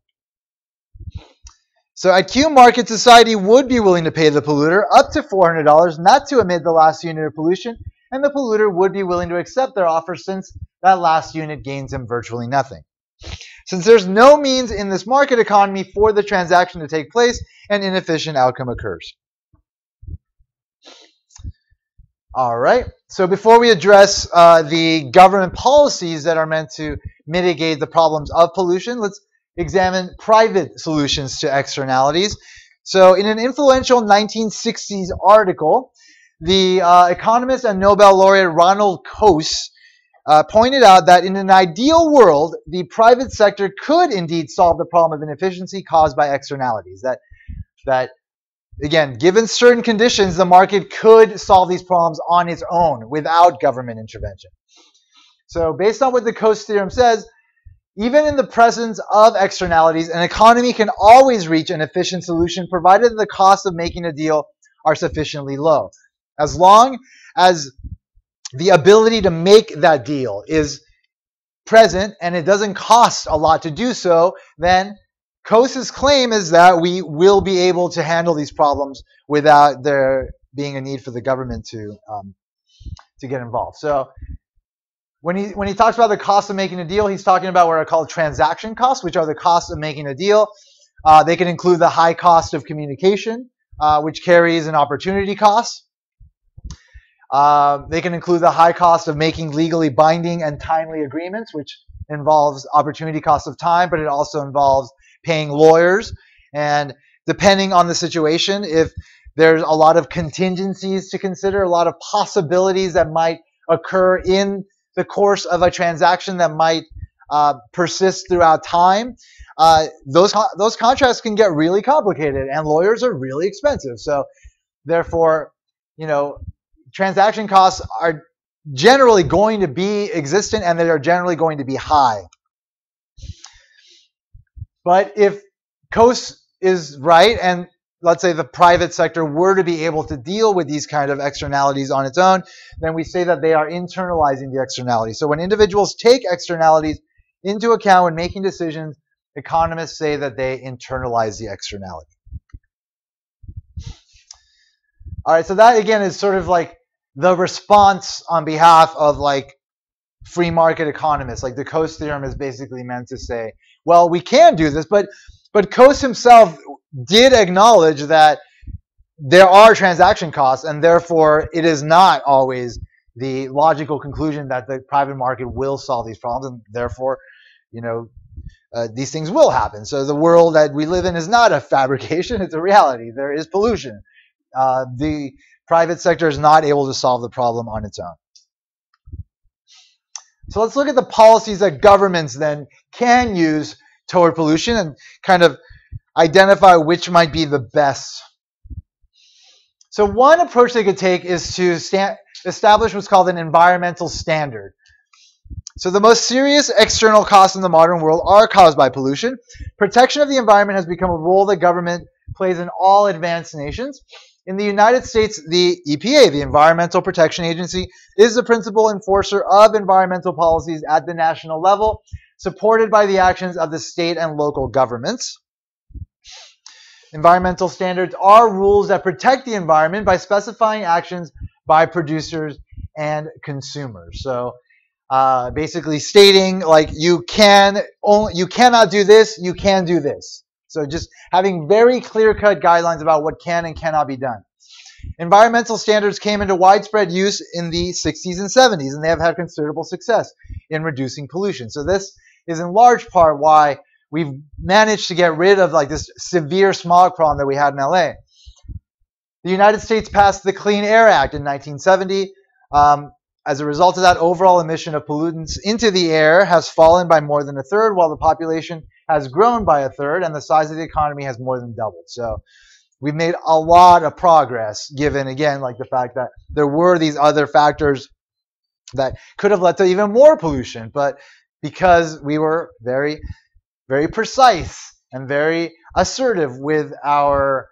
So at Q market, society would be willing to pay the polluter up to $400 not to emit the last unit of pollution, and the polluter would be willing to accept their offer since that last unit gains him virtually nothing. Since there's no means in this market economy for the transaction to take place, an inefficient outcome occurs. All right, so before we address the government policies that are meant to mitigate the problems of pollution, let's examine private solutions to externalities. So in an influential 1960s article, the economist and Nobel laureate Ronald Coase pointed out that in an ideal world, the private sector could indeed solve the problem of inefficiency caused by externalities. That again, given certain conditions, the market could solve these problems on its own without government intervention. So based on what the Coase theorem says, even in the presence of externalities, an economy can always reach an efficient solution provided that the costs of making a deal are sufficiently low. As long as the ability to make that deal is present and it doesn't cost a lot to do so, then Coase's claim is that we will be able to handle these problems without there being a need for the government to get involved. So when he talks about the cost of making a deal, he's talking about what are called transaction costs, which are the costs of making a deal. They can include the high cost of communication, which carries an opportunity cost. They can include the high cost of making legally binding and timely agreements, which involves opportunity cost of time, but it also involves paying lawyers. And depending on the situation, if there's a lot of contingencies to consider, a lot of possibilities that might occur in the course of a transaction that might persist throughout time, those contracts can get really complicated, and lawyers are really expensive. So therefore, transaction costs are generally going to be existent, and they are generally going to be high. But if Coase is right, and let's say the private sector were to be able to deal with these kind of externalities on its own, then we say that they are internalizing the externalities. So when individuals take externalities into account when making decisions, economists say that they internalize the externality. All right, so that again is sort of like the response on behalf of like free market economists. Like the Coase theorem is basically meant to say, well, we can do this, but Coase himself did acknowledge that there are transaction costs, and therefore it is not always the logical conclusion that the private market will solve these problems, and therefore, these things will happen. So the world that we live in is not a fabrication, it's a reality. There is pollution. The private sector is not able to solve the problem on its own. So let's look at the policies that governments then can use toward pollution and kind of identify which might be the best. So one approach they could take is to establish what's called an environmental standard. So the most serious external costs in the modern world are caused by pollution. Protection of the environment has become a role that government plays in all advanced nations. In the United States, the EPA, the Environmental Protection Agency, is the principal enforcer of environmental policies at the national level, supported by the actions of the state and local governments. Environmental standards are rules that protect the environment by specifying actions by producers and consumers. So basically stating like you cannot do this, you can do this. So just having very clear-cut guidelines about what can and cannot be done. Environmental standards came into widespread use in the 60s and 70s, and they have had considerable success in reducing pollution. So this is in large part why we've managed to get rid of like this severe smog problem that we had in LA. The United States passed the Clean Air Act in 1970. As a result of that, overall emission of pollutants into the air has fallen by more than a third, while the population has grown by a third, and the size of the economy has more than doubled. So we've made a lot of progress, given, again, like the fact that there were these other factors that could have led to even more pollution. But because we were very, very precise and very assertive with our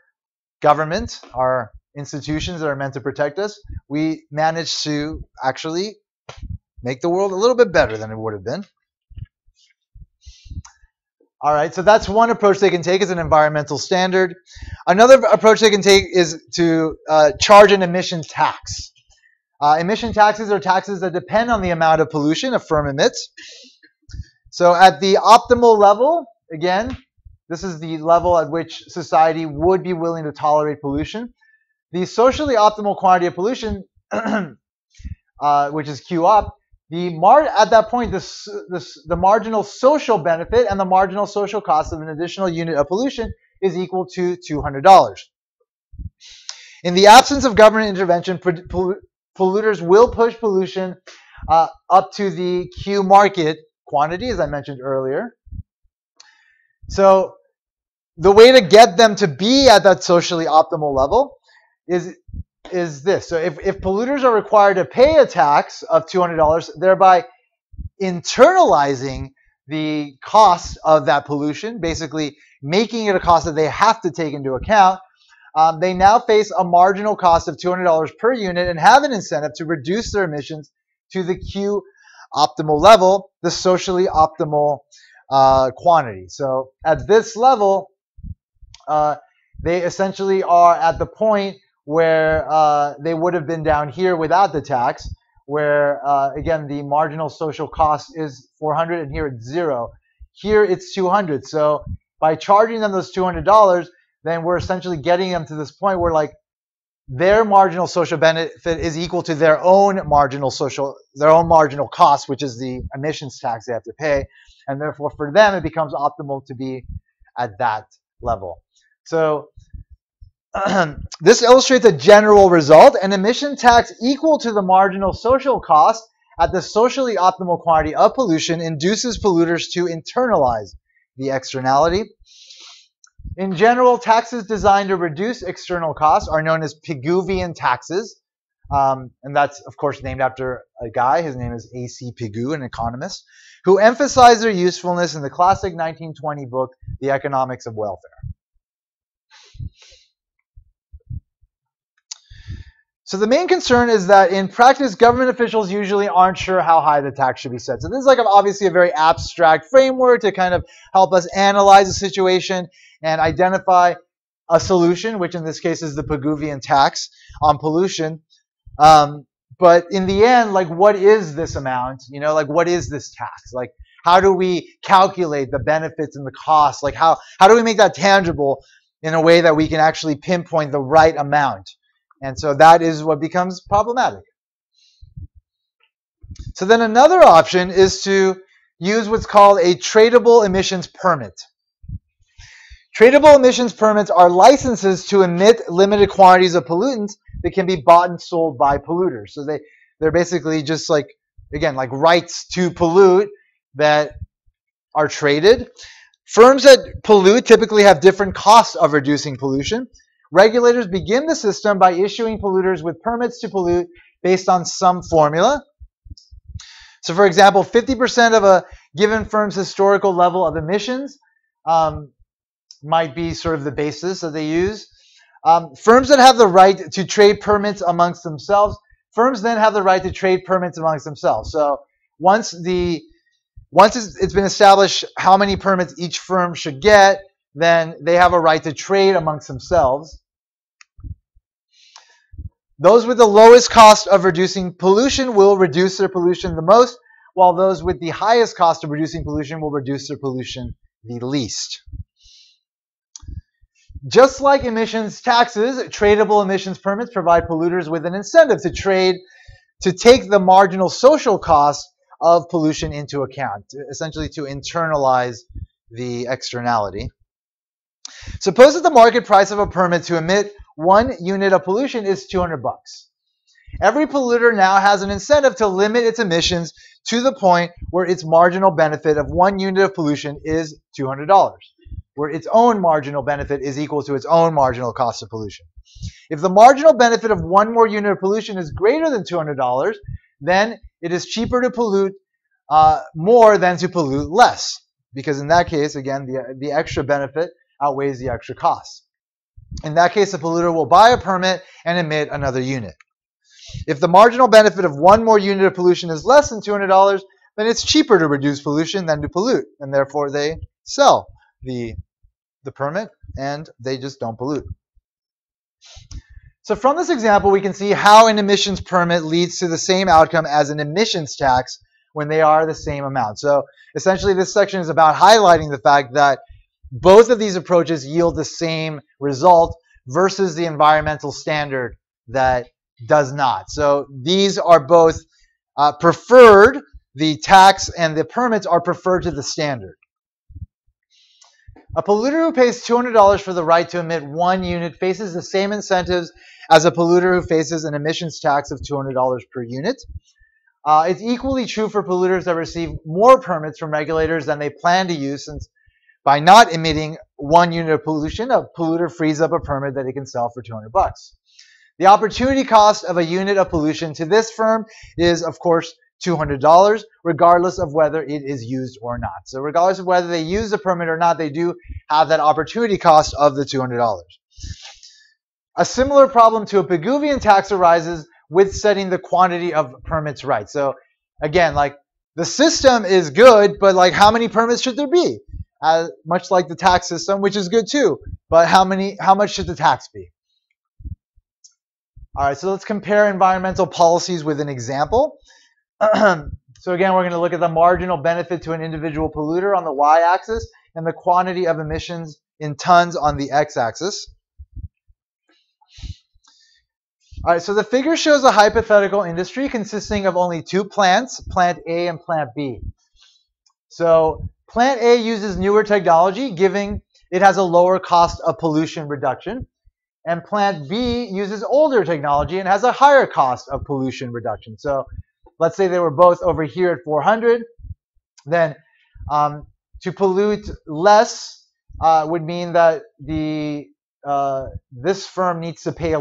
government, our institutions that are meant to protect us, we managed to actually make the world a little bit better than it would have been. All right, so that's one approach they can take, is an environmental standard. Another approach they can take is to charge an emission tax. Emission taxes are taxes that depend on the amount of pollution a firm emits. So at the optimal level, again, this is the level at which society would be willing to tolerate pollution. The socially optimal quantity of pollution, which is Q op, at that point, the marginal social benefit and the marginal social cost of an additional unit of pollution is equal to $200. In the absence of government intervention, polluters will push pollution up to the Q market quantity, as I mentioned earlier. So the way to get them to be at that socially optimal level is this. So if polluters are required to pay a tax of $200, thereby internalizing the cost of that pollution, basically making it a cost that they have to take into account, they now face a marginal cost of $200 per unit and have an incentive to reduce their emissions to the Q optimal level, the socially optimal quantity. So at this level, they essentially are at the point where they would have been down here without the tax, where, again, the marginal social cost is $400 and here it's $0. Here it's $200. So by charging them those $200, then we're essentially getting them to this point where, like, their marginal social benefit is equal to their own marginal cost, which is the emissions tax they have to pay. And therefore, for them, it becomes optimal to be at that level. So this illustrates a general result. An emission tax equal to the marginal social cost at the socially optimal quantity of pollution induces polluters to internalize the externality. In general, taxes designed to reduce external costs are known as Pigouvian taxes. And that's, of course, named after a guy. His name is A.C. Pigou, an economist, who emphasized their usefulness in the classic 1920 book, The Economics of Welfare. So the main concern is that in practice, government officials usually aren't sure how high the tax should be set. So this is like obviously a very abstract framework to kind of help us analyze the situation and identify a solution, which in this case is the Pigouvian tax on pollution. But in the end, like, what is this amount? You know, like, what is this tax? Like, how do we calculate the benefits and the costs? Like, how do we make that tangible in a way that we can actually pinpoint the right amount? And so that is what becomes problematic. So then another option is to use what's called a tradable emissions permit. Tradable emissions permits are licenses to emit limited quantities of pollutants that can be bought and sold by polluters. So they're basically just like, again, like rights to pollute that are traded. Firms that pollute typically have different costs of reducing pollution. Regulators begin the system by issuing polluters with permits to pollute based on some formula. So for example, 50% of a given firm's historical level of emissions might be sort of the basis that they use. Firms that have the right to trade permits amongst themselves, firms then have the right to trade permits amongst themselves. So once it's been established how many permits each firm should get, then they have a right to trade amongst themselves. Those with the lowest cost of reducing pollution will reduce their pollution the most, while those with the highest cost of reducing pollution will reduce their pollution the least. Just like emissions taxes, tradable emissions permits provide polluters with an incentive to take the marginal social cost of pollution into account, essentially to internalize the externality. Suppose that the market price of a permit to emit 1 unit of pollution is $200. Every polluter now has an incentive to limit its emissions to the point where its marginal benefit of 1 unit of pollution is $200, where its own marginal benefit is equal to its own marginal cost of pollution. If the marginal benefit of 1 more unit of pollution is greater than $200, then it is cheaper to pollute more than to pollute less. Because in that case, again, the extra benefit outweighs the extra cost. In that case, the polluter will buy a permit and emit another unit. If the marginal benefit of one more unit of pollution is less than $200, then it's cheaper to reduce pollution than to pollute, and therefore they sell the permit and they just don't pollute. So from this example, we can see how an emissions permit leads to the same outcome as an emissions tax when they are the same amount. So essentially, this section is about highlighting the fact that both of these approaches yield the same result versus the environmental standard that does not. So these are both preferred. The tax and the permits are preferred to the standard. A polluter who pays $200 for the right to emit 1 unit faces the same incentives as a polluter who faces an emissions tax of $200 per unit. It's equally true for polluters that receive more permits from regulators than they plan to use, since by not emitting 1 unit of pollution, a polluter frees up a permit that he can sell for $200. The opportunity cost of a unit of pollution to this firm is, of course, $200, regardless of whether it is used or not. So regardless of whether they use the permit or not, they do have that opportunity cost of the $200. A similar problem to a Pigouvian tax arises with setting the quantity of permits right. So again, like, the system is good, but like, how many permits should there be? Much like the tax system, which is good too, but how much should the tax be? All right, so let's compare environmental policies with an example. So again, we're going to look at the marginal benefit to an individual polluter on the y-axis and the quantity of emissions in tons on the x-axis. All right, so the figure shows a hypothetical industry consisting of only 2 plants, plant A and plant B. So plant A uses newer technology, giving it has a lower cost of pollution reduction. And plant B uses older technology and has a higher cost of pollution reduction. So let's say they were both over here at 400. Then to pollute less would mean that this firm needs to pay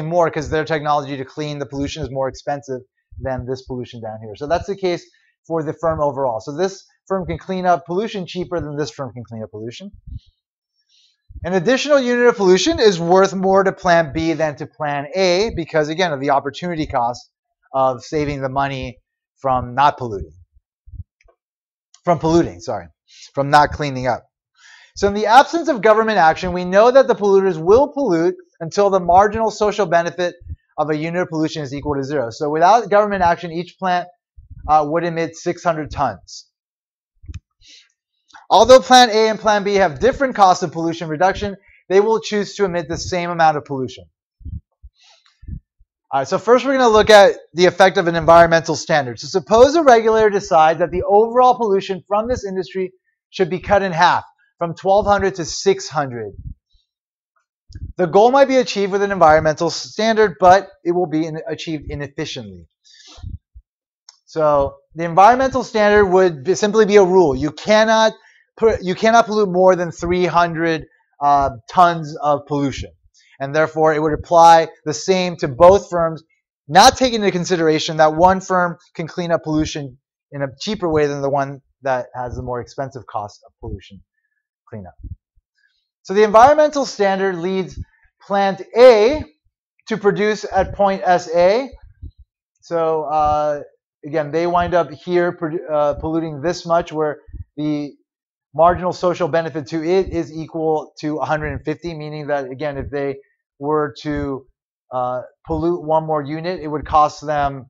more because their technology to clean the pollution is more expensive than this pollution down here. So that's the case for the firm overall. So this firm can clean up pollution cheaper than this firm can clean up pollution. An additional unit of pollution is worth more to Plan B than to Plan A because, again, of the opportunity cost of saving the money from not polluting. From not cleaning up. So in the absence of government action, we know that the polluters will pollute until the marginal social benefit of a unit of pollution is equal to 0. So without government action, each plant would emit 600 tons. Although Plan A and Plan B have different costs of pollution reduction, they will choose to emit the same amount of pollution. All right, so first we're going to look at the effect of an environmental standard. So suppose a regulator decides that the overall pollution from this industry should be cut in half, from 1,200 to 600. The goal might be achieved with an environmental standard, but it will be achieved inefficiently. So the environmental standard would simply be a rule. You cannot pollute more than 300 tons of pollution. And therefore, it would apply the same to both firms, not taking into consideration that one firm can clean up pollution in a cheaper way than the one that has the more expensive cost of pollution cleanup. So the environmental standard leads Plant A to produce at point SA. So again, they wind up here polluting this much, where the marginal social benefit to it is equal to 150, meaning that, again, if they were to pollute one more unit, it would cost them,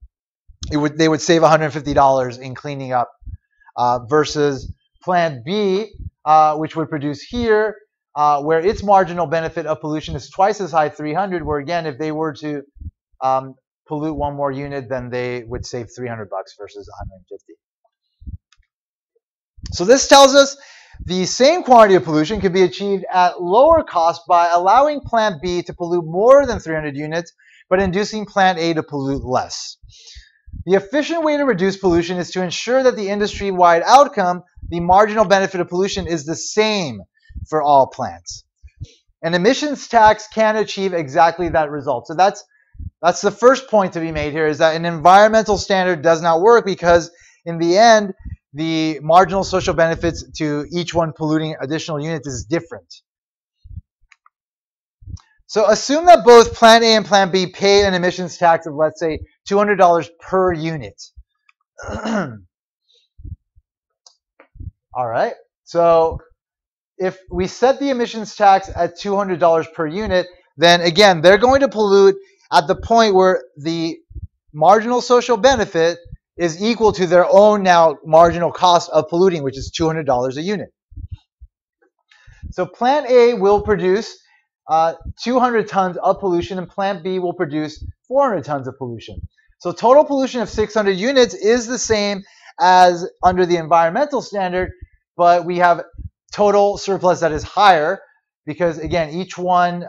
they would save $150 in cleaning up, versus Plant B, which would produce here, where its marginal benefit of pollution is twice as high, 300, where, again, if they were to pollute one more unit, then they would save $300 versus 150. So this tells us the same quantity of pollution can be achieved at lower cost by allowing Plant B to pollute more than 300 units, but inducing Plant A to pollute less. The efficient way to reduce pollution is to ensure that the industry-wide outcome, the marginal benefit of pollution, is the same for all plants. An emissions tax can achieve exactly that result. So that's That's the first point to be made here, is that an environmental standard does not work because in the end, the marginal social benefits to each one polluting additional units is different. So assume that both Plant A and Plant B pay an emissions tax of, let's say, $200 per unit. All right. So if we set the emissions tax at $200 per unit, then again, they're going to pollute at the point where the marginal social benefit is equal to their own now marginal cost of polluting, which is $200 a unit. So Plant A will produce 200 tons of pollution, and Plant B will produce 400 tons of pollution. So total pollution of 600 units is the same as under the environmental standard, but we have total surplus that is higher because, again, each one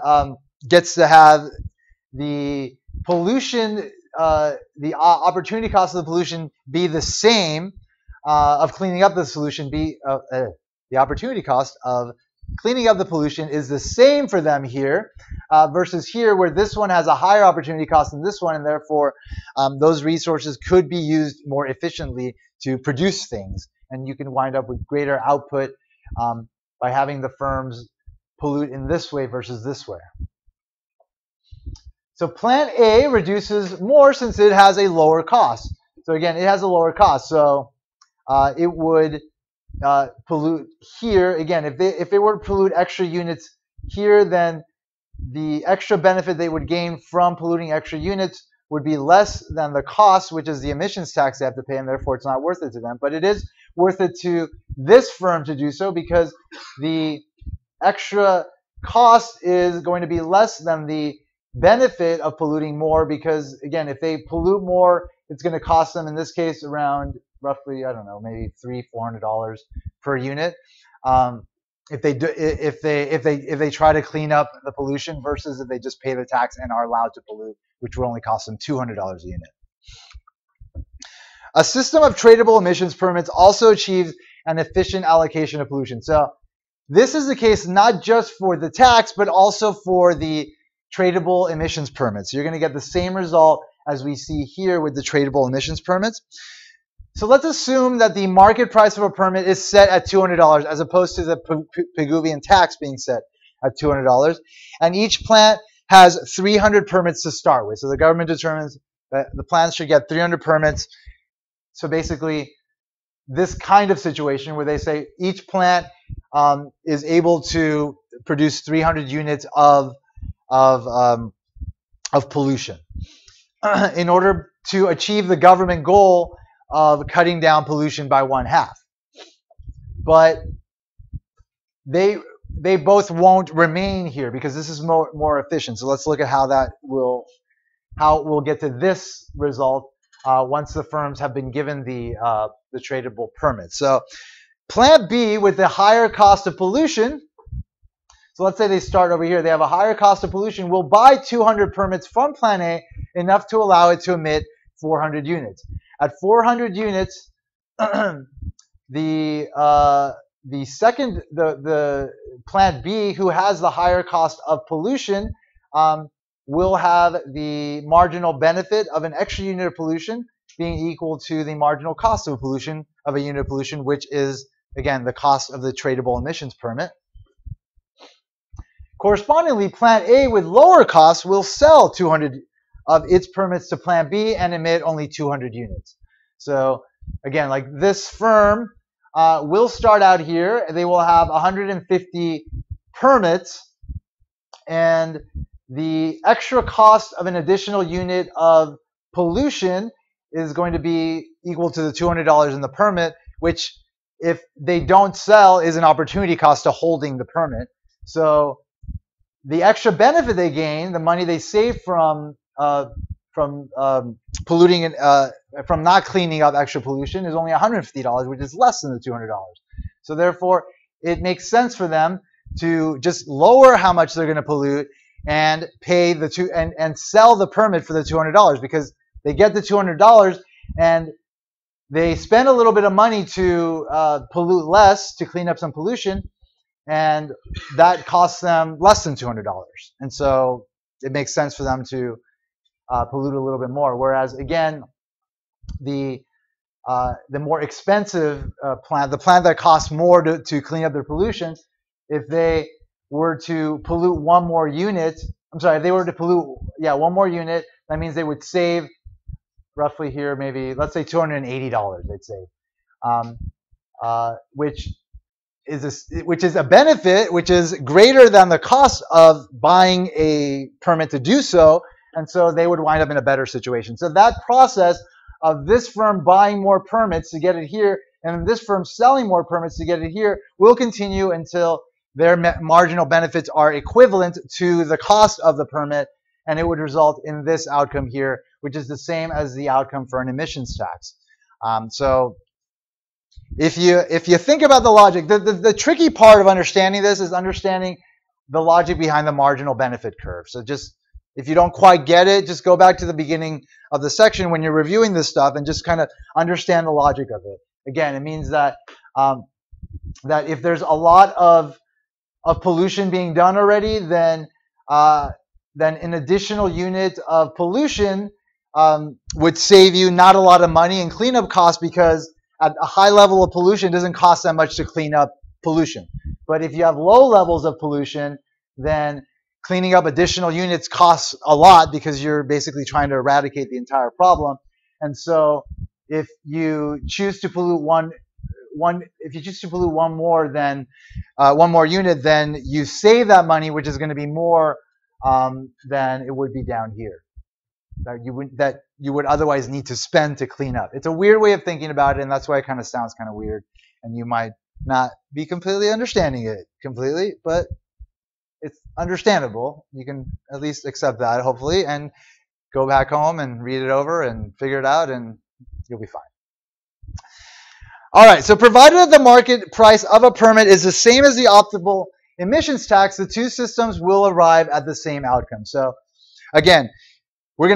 gets to have the pollution, the opportunity cost of the pollution be the same of cleaning up the solution, the opportunity cost of cleaning up the pollution is the same for them here versus here where this one has a higher opportunity cost than this one, and therefore those resources could be used more efficiently to produce things, and you can wind up with greater output by having the firms pollute in this way versus this way. So Plant A reduces more since it has a lower cost. So again, it has a lower cost, so it would pollute here. Again, if they were to pollute extra units here, then the extra benefit they would gain from polluting extra units would be less than the cost, which is the emissions tax they have to pay, and therefore it's not worth it to them. But it is worth it to this firm to do so because the extra cost is going to be less than the benefit of polluting more, because again, if they pollute more, it's going to cost them in this case around roughly, I don't know, maybe $300-400 per unit. If they try to clean up the pollution versus if they just pay the tax and are allowed to pollute, which will only cost them $200 a unit. A system of tradable emissions permits also achieves an efficient allocation of pollution. So this is the case not just for the tax, but also for the tradable emissions permits. You're going to get the same result as we see here with the tradable emissions permits. So let's assume that the market price of a permit is set at $200 as opposed to the Pigouvian tax being set at $200. And each plant has 300 permits to start with. So the government determines that the plants should get 300 permits. So basically, this kind of situation where they say each plant is able to produce 300 units of pollution in order to achieve the government goal of cutting down pollution by 1/2. But they both won't remain here because this is more efficient. So let's look at how we'll get to this result once the firms have been given the tradable permit. So Plant B with the higher cost of pollution, so let's say they start over here, they have a higher cost of pollution, will buy 200 permits from Plant A, enough to allow it to emit 400 units. At 400 units, the Plant B, who has the higher cost of pollution, will have the marginal benefit of an extra unit of pollution being equal to the marginal cost of pollution of a unit of pollution, which is, again, the cost of the tradable emissions permit. Correspondingly, Plant A with lower costs will sell 200 of its permits to Plant B and emit only 200 units. So again, like this firm will start out here. They will have 150 permits, and the extra cost of an additional unit of pollution is going to be equal to the $200 in the permit, which if they don't sell is an opportunity cost to holding the permit. So the extra benefit they gain, the money they save from polluting and from not cleaning up extra pollution, is only $150, which is less than the $200. So therefore, it makes sense for them to just lower how much they're going to pollute and pay and sell the permit for the $200, because they get the $200 and they spend a little bit of money to pollute less, to clean up some pollution, and that costs them less than $200. And so it makes sense for them to pollute a little bit more. Whereas again, the more expensive plant, the plant that costs more to clean up their pollution, if they were to pollute one more unit, if they were to pollute, one more unit, that means they would save roughly here, maybe, let's say $280, they'd save, which is a benefit, which is greater than the cost of buying a permit to do so, and so they would wind up in a better situation. So that process of this firm buying more permits to get it here, and this firm selling more permits to get it here, will continue until their marginal benefits are equivalent to the cost of the permit, and it would result in this outcome here, which is the same as the outcome for an emissions tax. So if you think about the logic, the tricky part of understanding this is understanding the logic behind the marginal benefit curve. So just, if you don't quite get it, just go back to the beginning of the section when you're reviewing this stuff and just kind of understand the logic of it. Again, it means that that if there's a lot of pollution being done already, then an additional unit of pollution would save you not a lot of money in cleanup costs, because at a high level of pollution, it doesn't cost that much to clean up pollution. But if you have low levels of pollution, then cleaning up additional units costs a lot, because you're basically trying to eradicate the entire problem. And so if you choose to pollute one more unit, then you save that money, which is going to be more than it would be down here, that you would otherwise need to spend to clean up. It's a weird way of thinking about it, and that's why it kind of sounds kind of weird, and you might not be completely understanding it completely, but it's understandable. You can at least accept that, hopefully, and go back home and read it over and figure it out, and you'll be fine. All right, so provided that the market price of a permit is the same as the optimal emissions tax, the two systems will arrive at the same outcome. So again, you're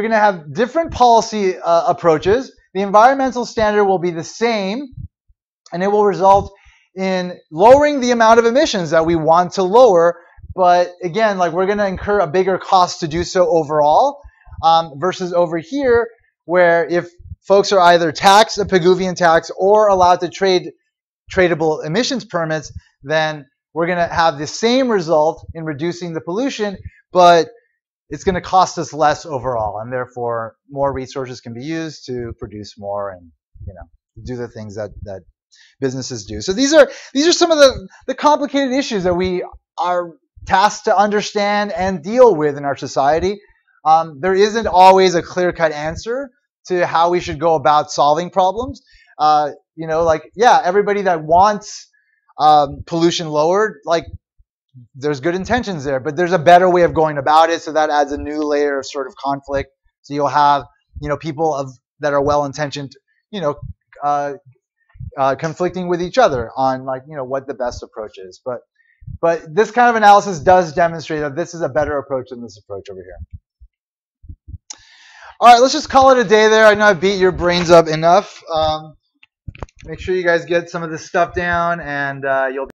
gonna have different policy approaches. The environmental standard will be the same, and it will result in lowering the amount of emissions that we want to lower. But again, we're gonna incur a bigger cost to do so overall, versus over here, where if folks are either taxed a Pigouvian tax or allowed to trade tradable emissions permits, then we're going to have the same result in reducing the pollution, but it's going to cost us less overall, and therefore more resources can be used to produce more and do the things that businesses do. So these are some of the complicated issues that we are tasked to understand and deal with in our society. There isn't always a clear-cut answer to how we should go about solving problems. Everybody that wants pollution lowered, there's good intentions there, but there's a better way of going about it, so that adds a new layer of sort of conflict. So you'll have, people that are well-intentioned, conflicting with each other on what the best approach is. But this kind of analysis does demonstrate that this is a better approach than this approach over here. All right, let's just call it a day there. I know I beat your brains up enough. Make sure you guys get some of this stuff down, and you'll